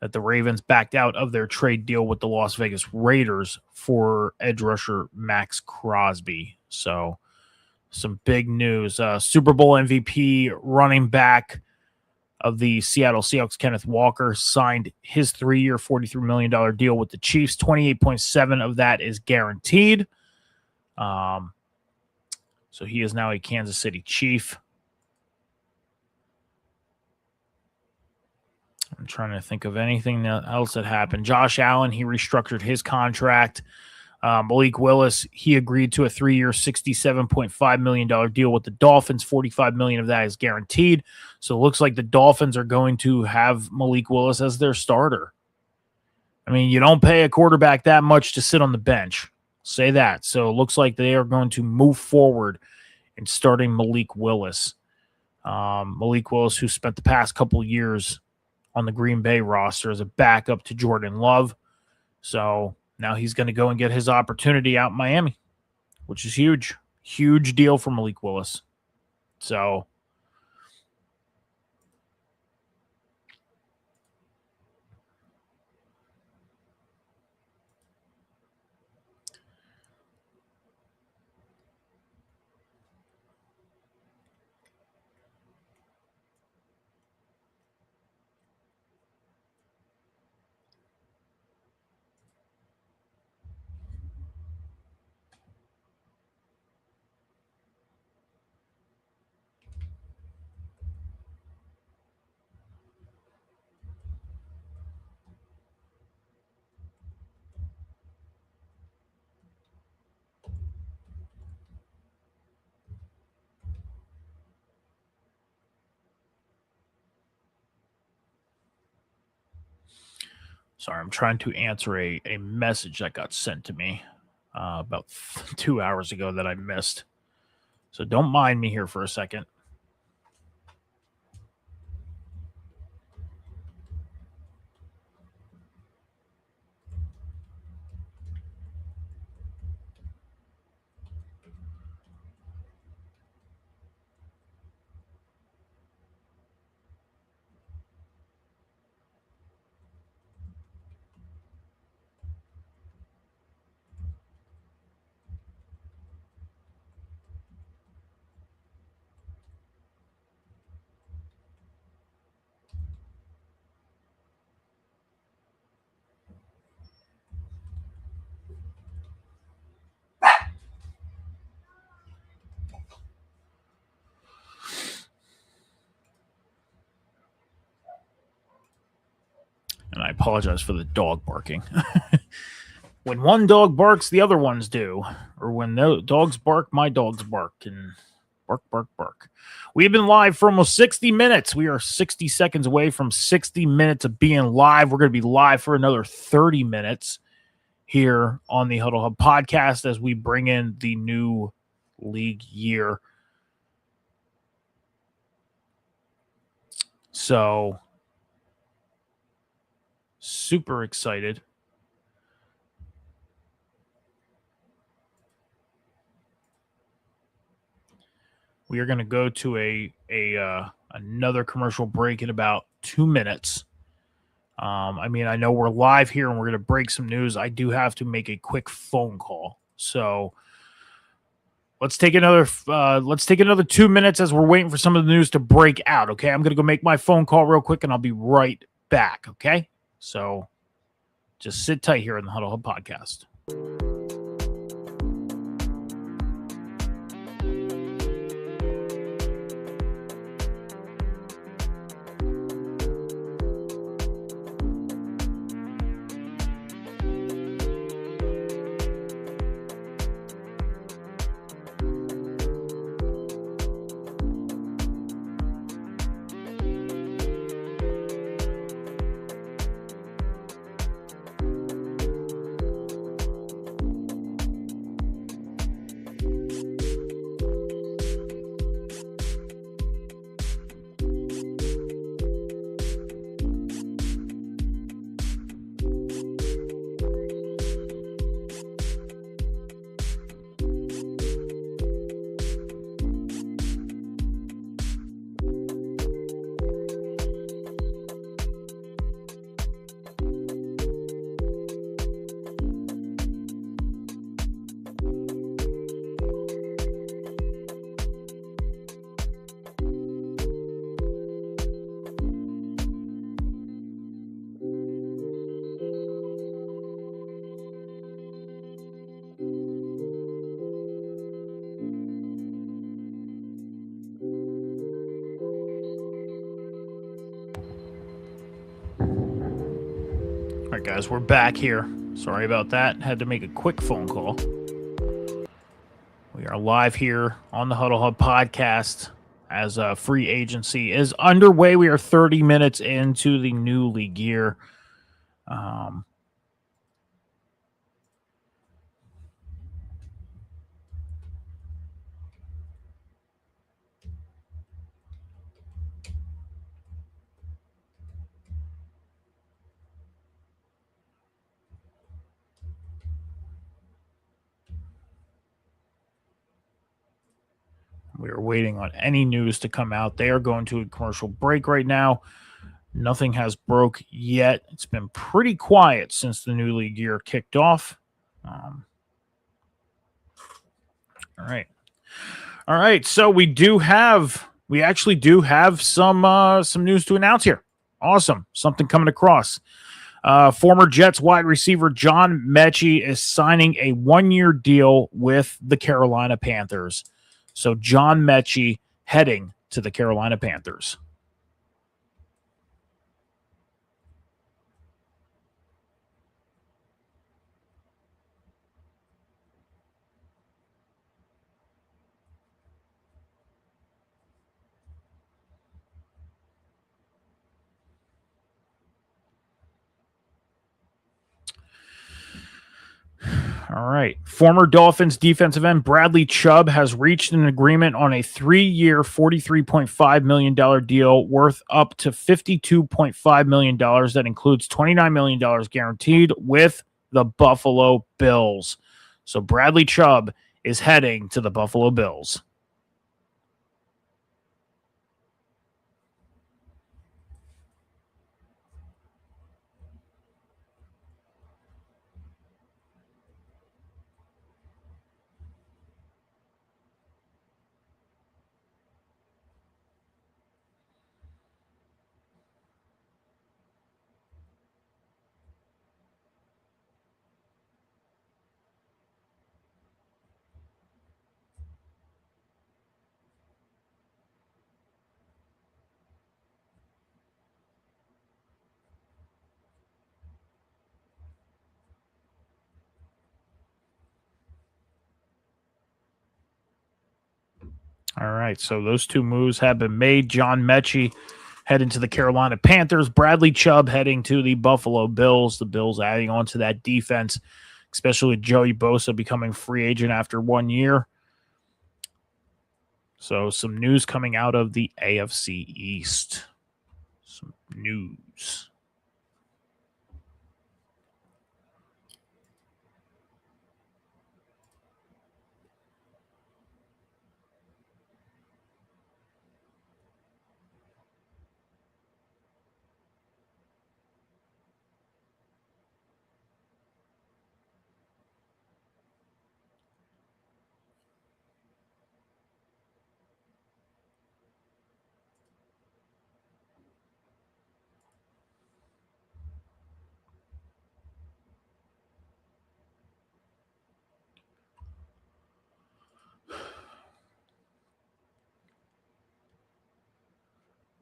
A: that the Ravens backed out of their trade deal with the Las Vegas Raiders for edge rusher Max Crosby. So some big news. Super Bowl MVP running back of the Seattle Seahawks, Kenneth Walker, signed his 3-year, $43 million deal with the Chiefs. 28.7 of that is guaranteed. So he is now a Kansas City Chief. I'm trying to think of anything else that happened. Josh Allen, he restructured his contract. Malik Willis, he agreed to a 3-year, $67.5 million deal with the Dolphins. $45 million of that is guaranteed. So it looks like the Dolphins are going to have Malik Willis as their starter. I mean, you don't pay a quarterback that much to sit on the bench. Say that. So it looks like they are going to move forward in starting Malik Willis. Malik Willis, who spent the past couple of years on the Green Bay roster as a backup to Jordan Love. So now he's going to go and get his opportunity out in Miami, which is huge. Huge deal for Malik Willis. So sorry, I'm trying to answer a message that got sent to me about 2 hours ago that I missed. So don't mind me here for a second. And I apologize for the dog barking. When one dog barks, the other ones do. Or when no dogs bark, my dogs bark. And bark, bark, bark. We have been live for almost 60 minutes. We are 60 seconds away from 60 minutes of being live. We're going to be live for another 30 minutes here on the Huddle Hub podcast as we bring in the new league year. So, super excited. We are going to go to another commercial break in about 2 minutes. I know we're live here and we're going to break some news. I do have to make a quick phone call. So let's take another 2 minutes as we're waiting for some of the news to break out. Okay. I'm going to go make my phone call real quick and I'll be right back. Okay. So just sit tight here in the Huddle Hub podcast. right, guys, we're back here. Sorry about that. Had to make a quick phone call. We are live here on the Huddle Hub podcast as free agency is underway. We are 30 minutes into the new league year. We are waiting on any news to come out. They are going to a commercial break right now. Nothing has broke yet. It's been pretty quiet since the new league year kicked off. All right. So we actually do have some news to announce here. Awesome. Something coming across. Former Jets wide receiver John Mechie is signing a 1-year deal with the Carolina Panthers. So John Mechie heading to the Carolina Panthers. All right. Former Dolphins defensive end Bradley Chubb has reached an agreement on a 3-year, $43.5 million deal worth up to $52.5 million. That includes $29 million guaranteed with the Buffalo Bills. So Bradley Chubb is heading to the Buffalo Bills. All right, so those two moves have been made. John Mechie heading to the Carolina Panthers. Bradley Chubb heading to the Buffalo Bills. The Bills adding on to that defense, especially with Joey Bosa becoming free agent after 1 year. So some news coming out of the AFC East. Some news.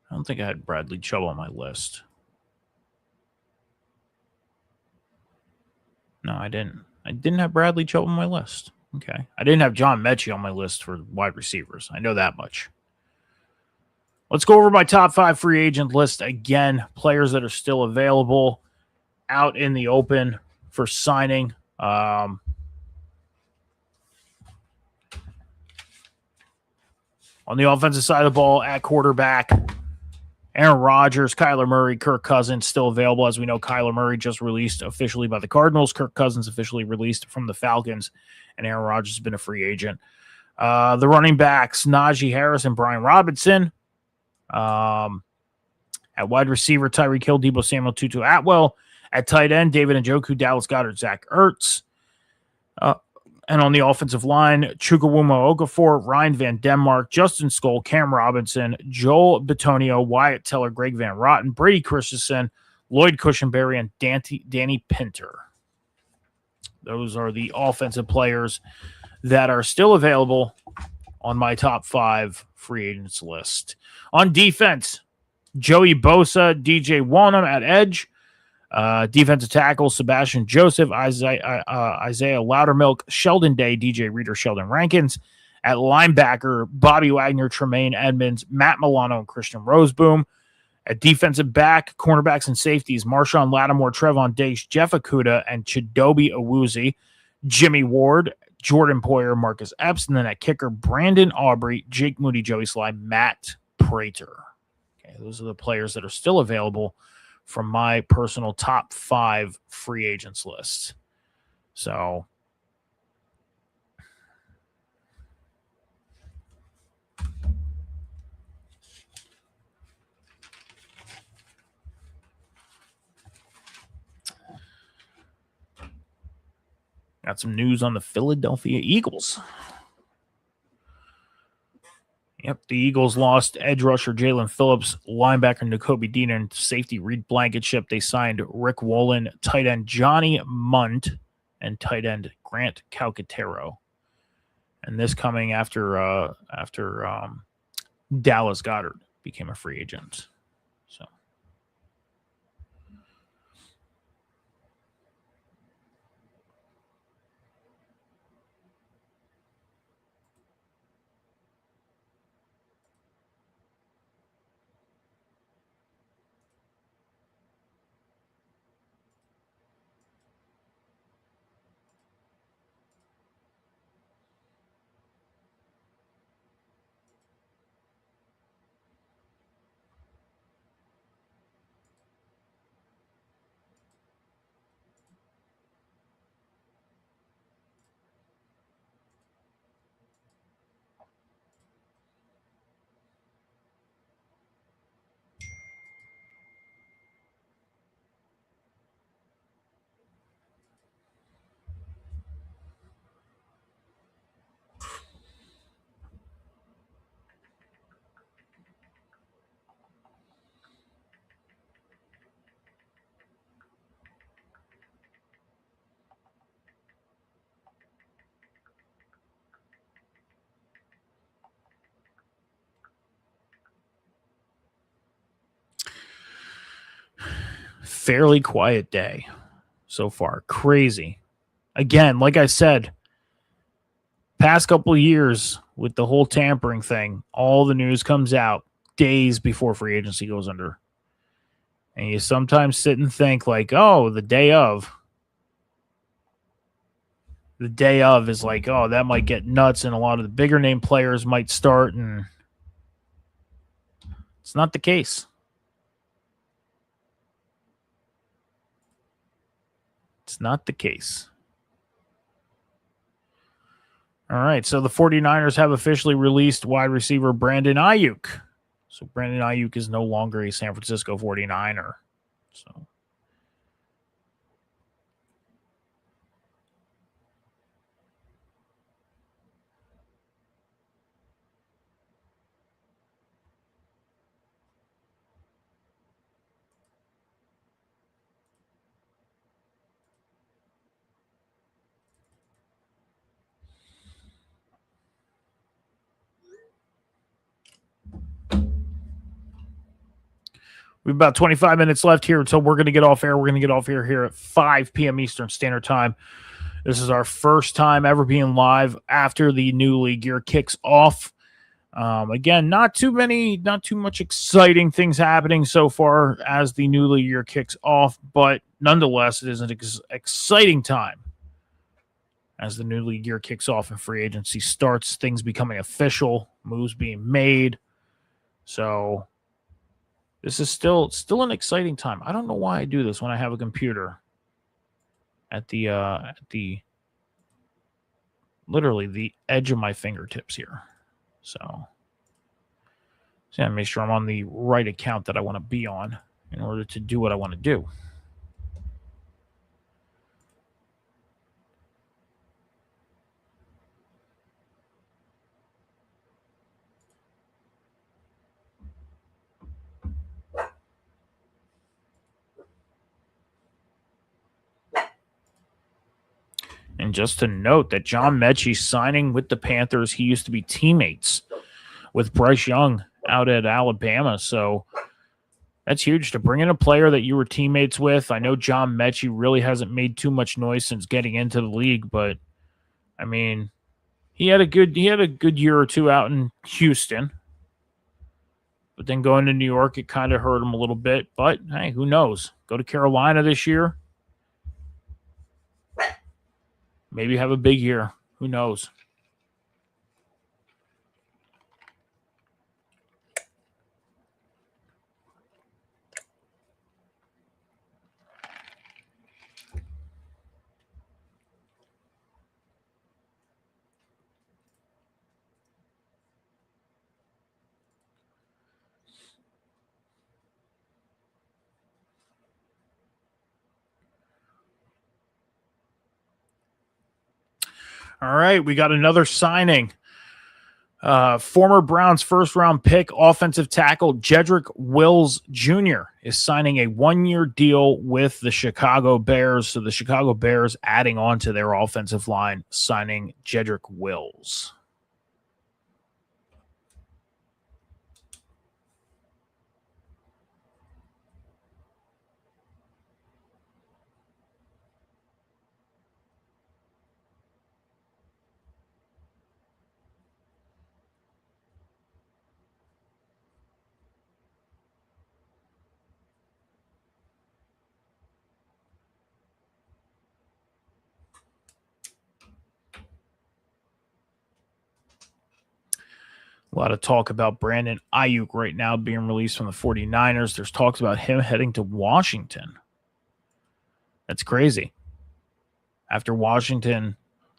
A: I don't think I had Bradley Chubb on my list. No, I didn't. I didn't have Bradley Chubb on my list. Okay. I didn't have John Mechie on my list for wide receivers. I know that much. Let's go over my top 5 free agent list again. Players that are still available out in the open for signing. On the offensive side of the ball, at quarterback, Aaron Rodgers, Kyler Murray, Kirk Cousins still available. As we know, Kyler Murray just released officially by the Cardinals. Kirk Cousins officially released from the Falcons, and Aaron Rodgers has been a free agent. The running backs, Najee Harris and Brian Robinson. At wide receiver, Tyreek Hill, Deebo Samuel, Tutu Atwell. At tight end, David Njoku, Dallas Goedert, Zach Ertz. And on the offensive line, Chukwuma Okafor, Ryan Van Denmark, Justin Skoll, Cam Robinson, Joel Bitonio, Wyatt Teller, Greg Van Rotten, Brady Christensen, Lloyd Cushenberry, and Danny Pinter. Those are the offensive players that are still available on my top 5 free agents list. On defense, Joey Bosa, DJ Wonnum at edge, Defensive tackle, Sebastian Joseph, Isaiah Loudermilk, Sheldon Day, DJ Reader, Sheldon Rankins. At linebacker, Bobby Wagner, Tremaine Edmonds, Matt Milano, and Christian Roseboom. At defensive back, cornerbacks and safeties, Marshawn Lattimore, Trevon Diggs, Jeff Okuda, and Chidobe Awuzie. Jimmy Ward, Jordan Poyer, Marcus Epps. And then at kicker, Brandon Aubrey, Jake Moody, Joey Sly, Matt Prater. Okay, those are the players that are still available from my personal top 5 free agents list. So got some news on the Philadelphia Eagles. Yep, the Eagles lost edge rusher Jalen Phillips, linebacker N'Kobe Dean, and safety Reed Blankenship. They signed Rick Wollen, tight end Johnny Munt, and tight end Grant Calcaterra. And this coming after Dallas Goedert became a free agent. So fairly quiet day so far. Crazy. Again, like I said, past couple of years with the whole tampering thing, all the news comes out days before free agency goes under. And you sometimes sit and think like, oh, the day of is like, oh, that might get nuts and a lot of the bigger name players might start, and it's not the case. It's not the case. All right, so the 49ers have officially released wide receiver Brandon Ayuk. So Brandon Ayuk is no longer a San Francisco 49er. So we have about 25 minutes left here until we're going to get off air. We're going to get off air here at 5 p.m. Eastern Standard Time. This is our first time ever being live after the new league year kicks off. Again, not too much exciting things happening so far as the new league year kicks off, but nonetheless, it is an exciting time as the new league year kicks off and free agency starts, things becoming official, moves being made. So this is still an exciting time. I don't know why I do this when I have a computer at the literally the edge of my fingertips here. So yeah, make sure I'm on the right account that I want to be on in order to do what I want to do. And just to note that John Mechie signing with the Panthers, he used to be teammates with Bryce Young out at Alabama. So That's huge to bring in a player that you were teammates with. I know John Mechie really hasn't made too much noise since getting into the league, but I mean, he had a good year or two out in Houston. But then going to New York, it kind of hurt him a little bit. But hey, who knows? Go to Carolina this year. Maybe have a big year. Who knows? All right, we got another signing. Former Browns first-round pick, offensive tackle Jedrick Wills Jr. is signing a one-year deal with the Chicago Bears. So the Chicago Bears adding on to their offensive line, signing Jedrick Wills. A lot of talk about Brandon Ayuk right now being released from the 49ers. There's talks about him heading to Washington. That's crazy. After Washington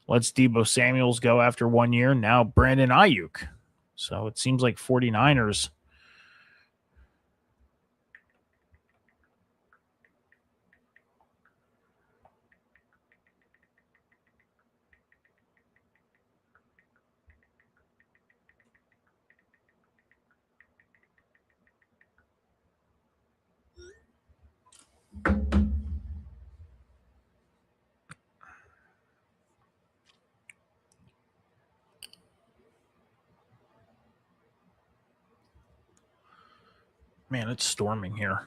A: lets Deebo Samuels go after 1 year, now Brandon Ayuk. So it seems like 49ers. Man, it's storming here.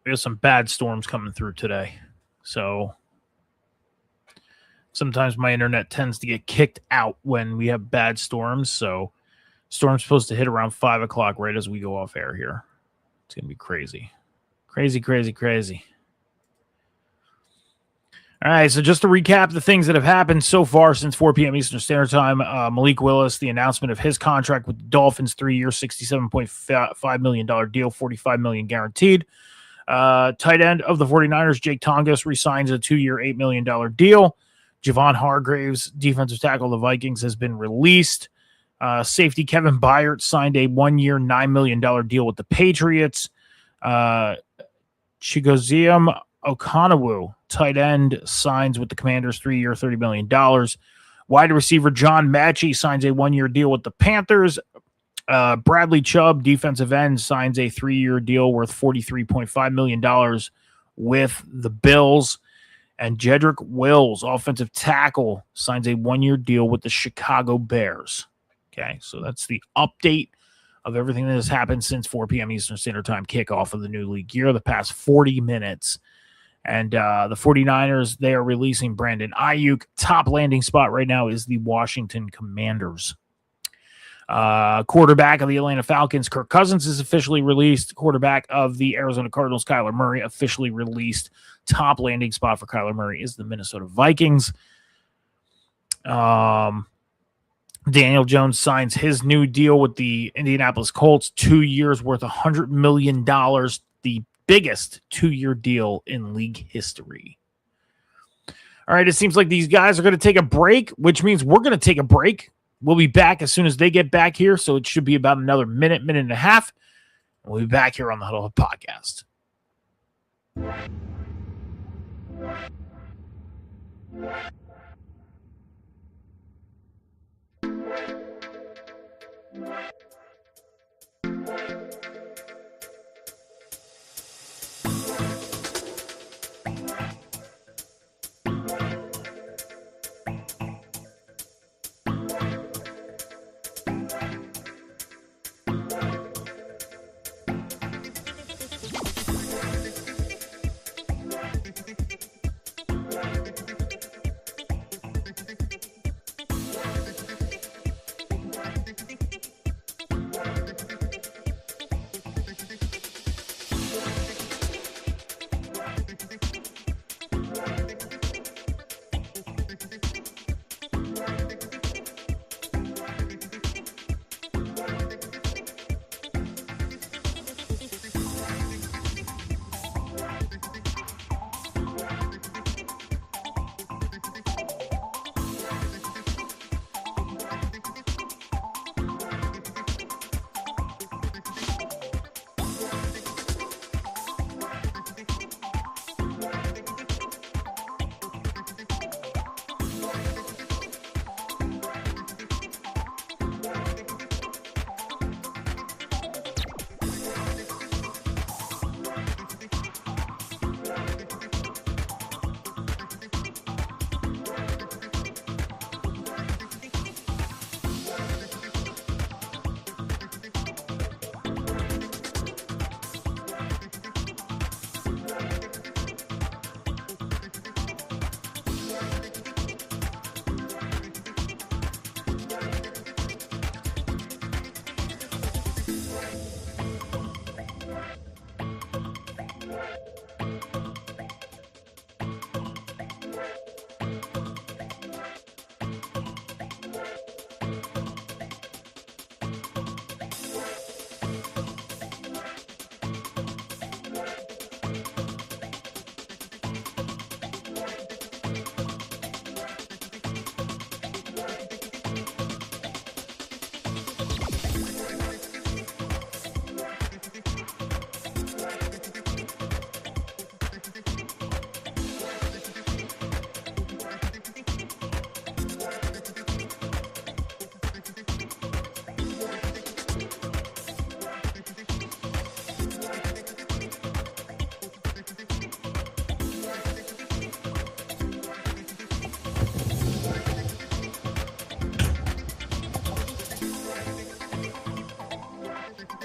A: We have some bad storms coming through today. So sometimes my internet tends to get kicked out when we have bad storms. So storm's supposed to hit around 5 o'clock right as we go off air here. It's going to be crazy. Crazy, crazy, crazy. All right, so just to recap the things that have happened so far since 4 p.m. Eastern Standard Time, Malik Willis, the announcement of his contract with the Dolphins, 3 year, $67.5 million deal, $45 million guaranteed. Tight end of the 49ers, Jake Tongas, resigns a 2 year, $8 million deal. Javon Hargraves, defensive tackle of the Vikings, has been released. Safety Kevin Byard signed a 1 year, $9 million deal with the Patriots. Chigozium Okonowu, tight end, signs with the Commanders, 3 year, $30 million. Wide receiver John Mechie signs a 1 year deal with the Panthers. Bradley Chubb, defensive end, signs a 3 year deal worth $43.5 million with the Bills. And Jedrick Wills, offensive tackle, signs a 1 year deal with the Chicago Bears. Okay, so that's the update of everything that has happened since 4 p.m. Eastern Standard Time kickoff of the new league year, the past 40 minutes. And the 49ers, they are releasing Brandon Ayuk. Top landing spot right now is the Washington Commanders. Quarterback of the Atlanta Falcons, Kirk Cousins, is officially released. Quarterback of the Arizona Cardinals, Kyler Murray, officially released. Top landing spot for Kyler Murray is the Minnesota Vikings. Daniel Jones signs his new deal with the Indianapolis Colts, 2 years worth $100 million, the biggest 2 year deal in league history. All right, it seems like these guys are going to take a break, which means we're going to take a break. We'll be back as soon as they get back here, so it should be about another minute and a half. We'll be back here on the Huddle Up Podcast.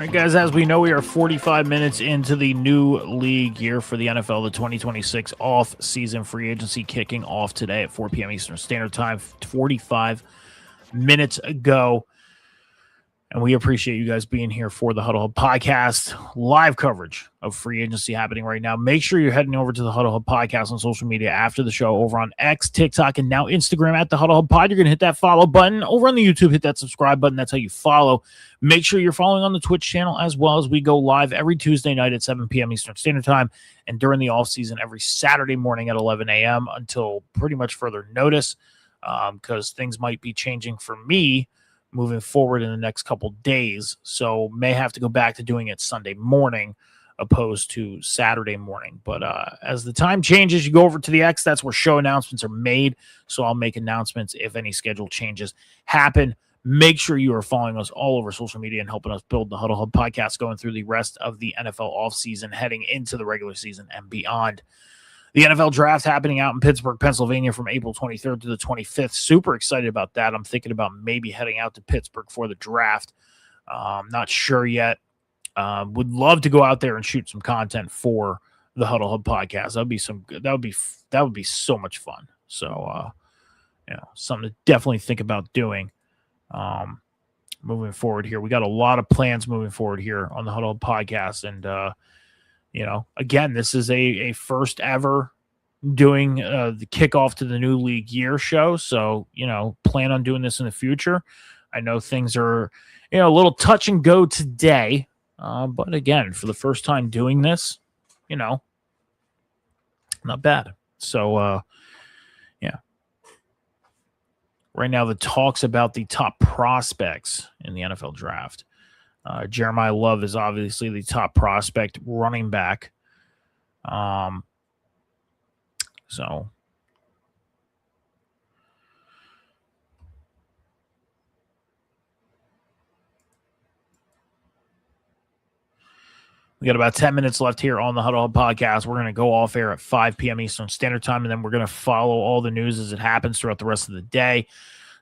A: All right, guys, as we know, we are 45 minutes into the new league year for the NFL, the 2026 off-season free agency kicking off today at 4 p.m. Eastern Standard Time, 45 minutes ago. And we appreciate you guys being here for the Huddle Hub podcast, live coverage of free agency happening right now. Make sure you're heading over to the Huddle Hub podcast on social media after the show over on X, TikTok, and now Instagram at the Huddle Hub pod. You're going to hit that follow button. Over on the YouTube, hit that subscribe button. That's how you follow. Make sure you're following on the Twitch channel as well, as we go live every Tuesday night at 7 p.m. Eastern Standard Time, and during the off season every Saturday morning at 11 a.m. until pretty much further notice, because things might be changing for me moving forward in the next couple days. So may have to go back to doing it Sunday morning opposed to Saturday morning. But as the time changes, you go over to the X. That's where show announcements are made. So I'll make announcements if any schedule changes happen. Make sure you are following us all over social media and helping us build the Huddle Hub podcast going through the rest of the NFL offseason, heading into the regular season and beyond. The NFL draft happening out in Pittsburgh, Pennsylvania from April 23rd to the 25th. Super excited about that. I'm thinking about maybe heading out to Pittsburgh for the draft. Not sure yet. Would love to go out there and shoot some content for the Huddle Hub podcast. That would be so much fun. So, something to definitely think about doing moving forward here. We got a lot of plans moving forward here on the Huddle Hub podcast, and again, this is a first ever doing the kickoff to the new league year show. So, plan on doing this in the future. I know things are, a little touch and go today. But again, for the first time doing this, not bad. So, right now the talks about the top prospects in the NFL draft. Jeremiah Love is obviously the top prospect running back. So we got about 10 minutes left here on the Huddle Hub podcast. We're going to go off air at 5 p.m. Eastern Standard Time, and then we're going to follow all the news as it happens throughout the rest of the day.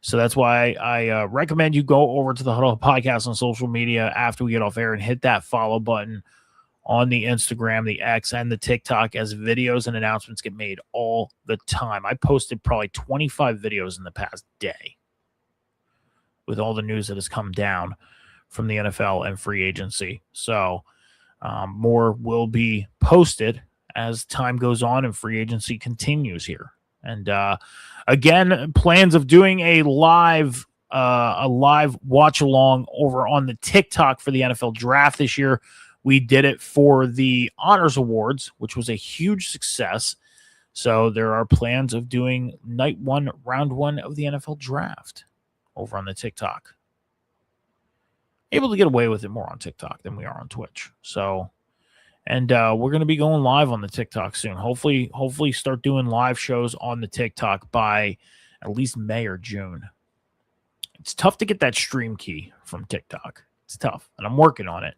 A: So that's why I recommend you go over to the Huddle Podcast on social media after we get off air and hit that follow button on the Instagram, the X, and the TikTok, as videos and announcements get made all the time. I posted probably 25 videos in the past day with all the news that has come down from the NFL and free agency. So more will be posted as time goes on and free agency continues here. And again, plans of doing a live watch along over on the TikTok for the NFL draft this year. We did it for the Honors Awards, which was a huge success. So there are plans of doing night one, round one of the NFL draft over on the TikTok. Able to get away with it more on TikTok than we are on Twitch. So, and we're going to be going live on the TikTok soon. Hopefully start doing live shows on the TikTok by at least May or June. It's tough to get that stream key from TikTok. It's tough, and I'm working on it.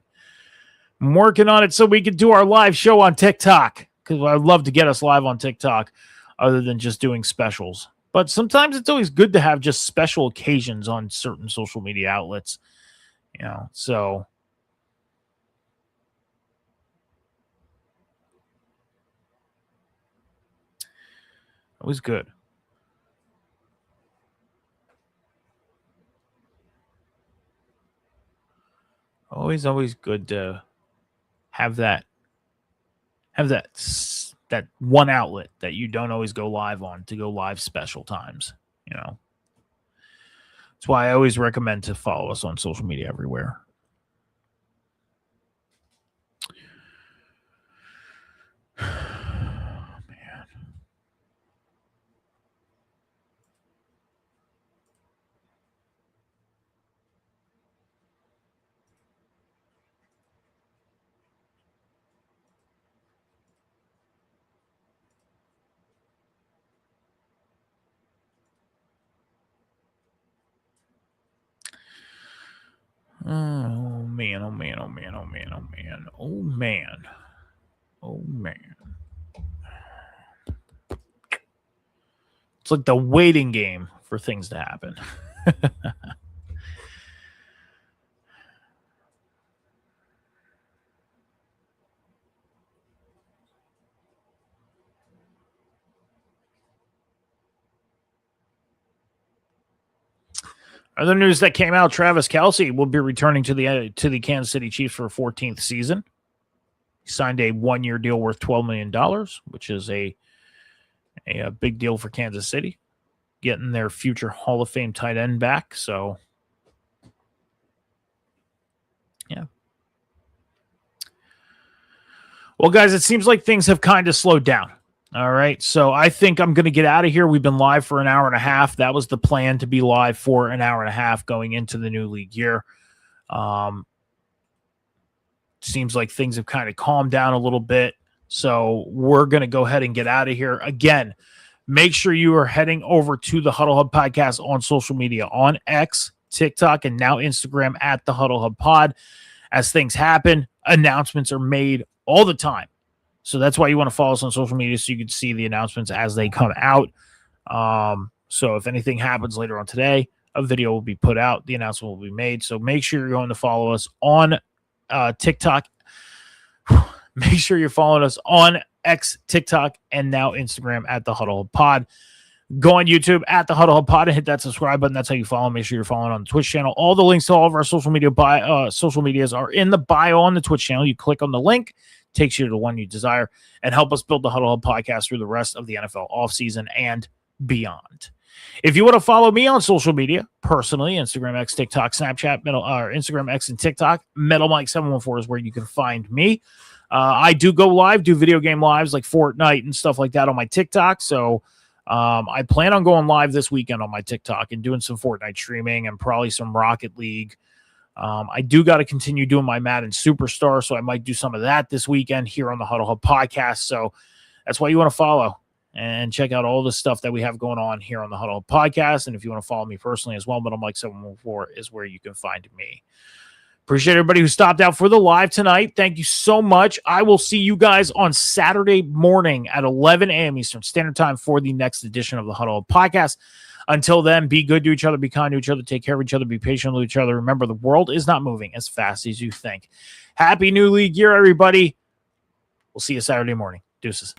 A: I'm working on it so we can do our live show on TikTok, because I'd love to get us live on TikTok other than just doing specials. But sometimes it's always good to have just special occasions on certain social media outlets, so it was good. Always good to have that one outlet that you don't always go live on to go live special times. That's why I always recommend to follow us on social media everywhere. Oh man. It's like the waiting game for things to happen. Other news that came out: Travis Kelce will be returning to the Kansas City Chiefs for a 14th season. He signed a 1-year deal worth $12 million, which is a big deal for Kansas City, getting their future Hall of Fame tight end back. So, yeah. Well, guys, it seems like things have kind of slowed down. All right, so I think I'm going to get out of here. We've been live for an hour and a half. That was the plan, to be live for an hour and a half going into the new league year. Seems like things have kind of calmed down a little bit. So we're going to go ahead and get out of here. Again, make sure you are heading over to the Huddle Hub Podcast on social media, on X, TikTok, and now Instagram at the Huddle Hub Pod. As things happen, announcements are made all the time. So that's why you want to follow us on social media, so you can see the announcements as they come out. So if anything happens later on today, a video will be put out. The announcement will be made. So make sure you're going to follow us on TikTok. Make sure you're following us on X, TikTok, and now Instagram at the Huddle Hub Pod. Go on YouTube at the Huddle Hub Pod and hit that subscribe button. That's how you follow. Make sure you're following on the Twitch channel. All the links to all of our social medias are in the bio on the Twitch channel. You click on the link, takes you to the one you desire, and help us build the Huddle Hub Podcast through the rest of the NFL offseason and beyond. If you want to follow me on social media, personally, Instagram, X, TikTok, Snapchat, Instagram, X, and TikTok, Metal Mike 714 is where you can find me. I do go live, do video game lives like Fortnite and stuff like that on my TikTok. So I plan on going live this weekend on my TikTok and doing some Fortnite streaming and probably some Rocket League. I do got to continue doing my Madden Superstar, so I might do some of that this weekend here on the Huddle Hub Podcast. So that's why you want to follow and check out all the stuff that we have going on here on the Huddle Hub Podcast. And if you want to follow me personally as well, Metal Mike 714 is where you can find me. Appreciate everybody who stopped out for the live tonight. Thank you so much. I will see you guys on Saturday morning at 11 a.m. Eastern Standard Time for the next edition of the Huddle Hub Podcast. Until then, be good to each other, be kind to each other, take care of each other, be patient with each other. Remember, the world is not moving as fast as you think. Happy New League Year, everybody. We'll see you Saturday morning. Deuces.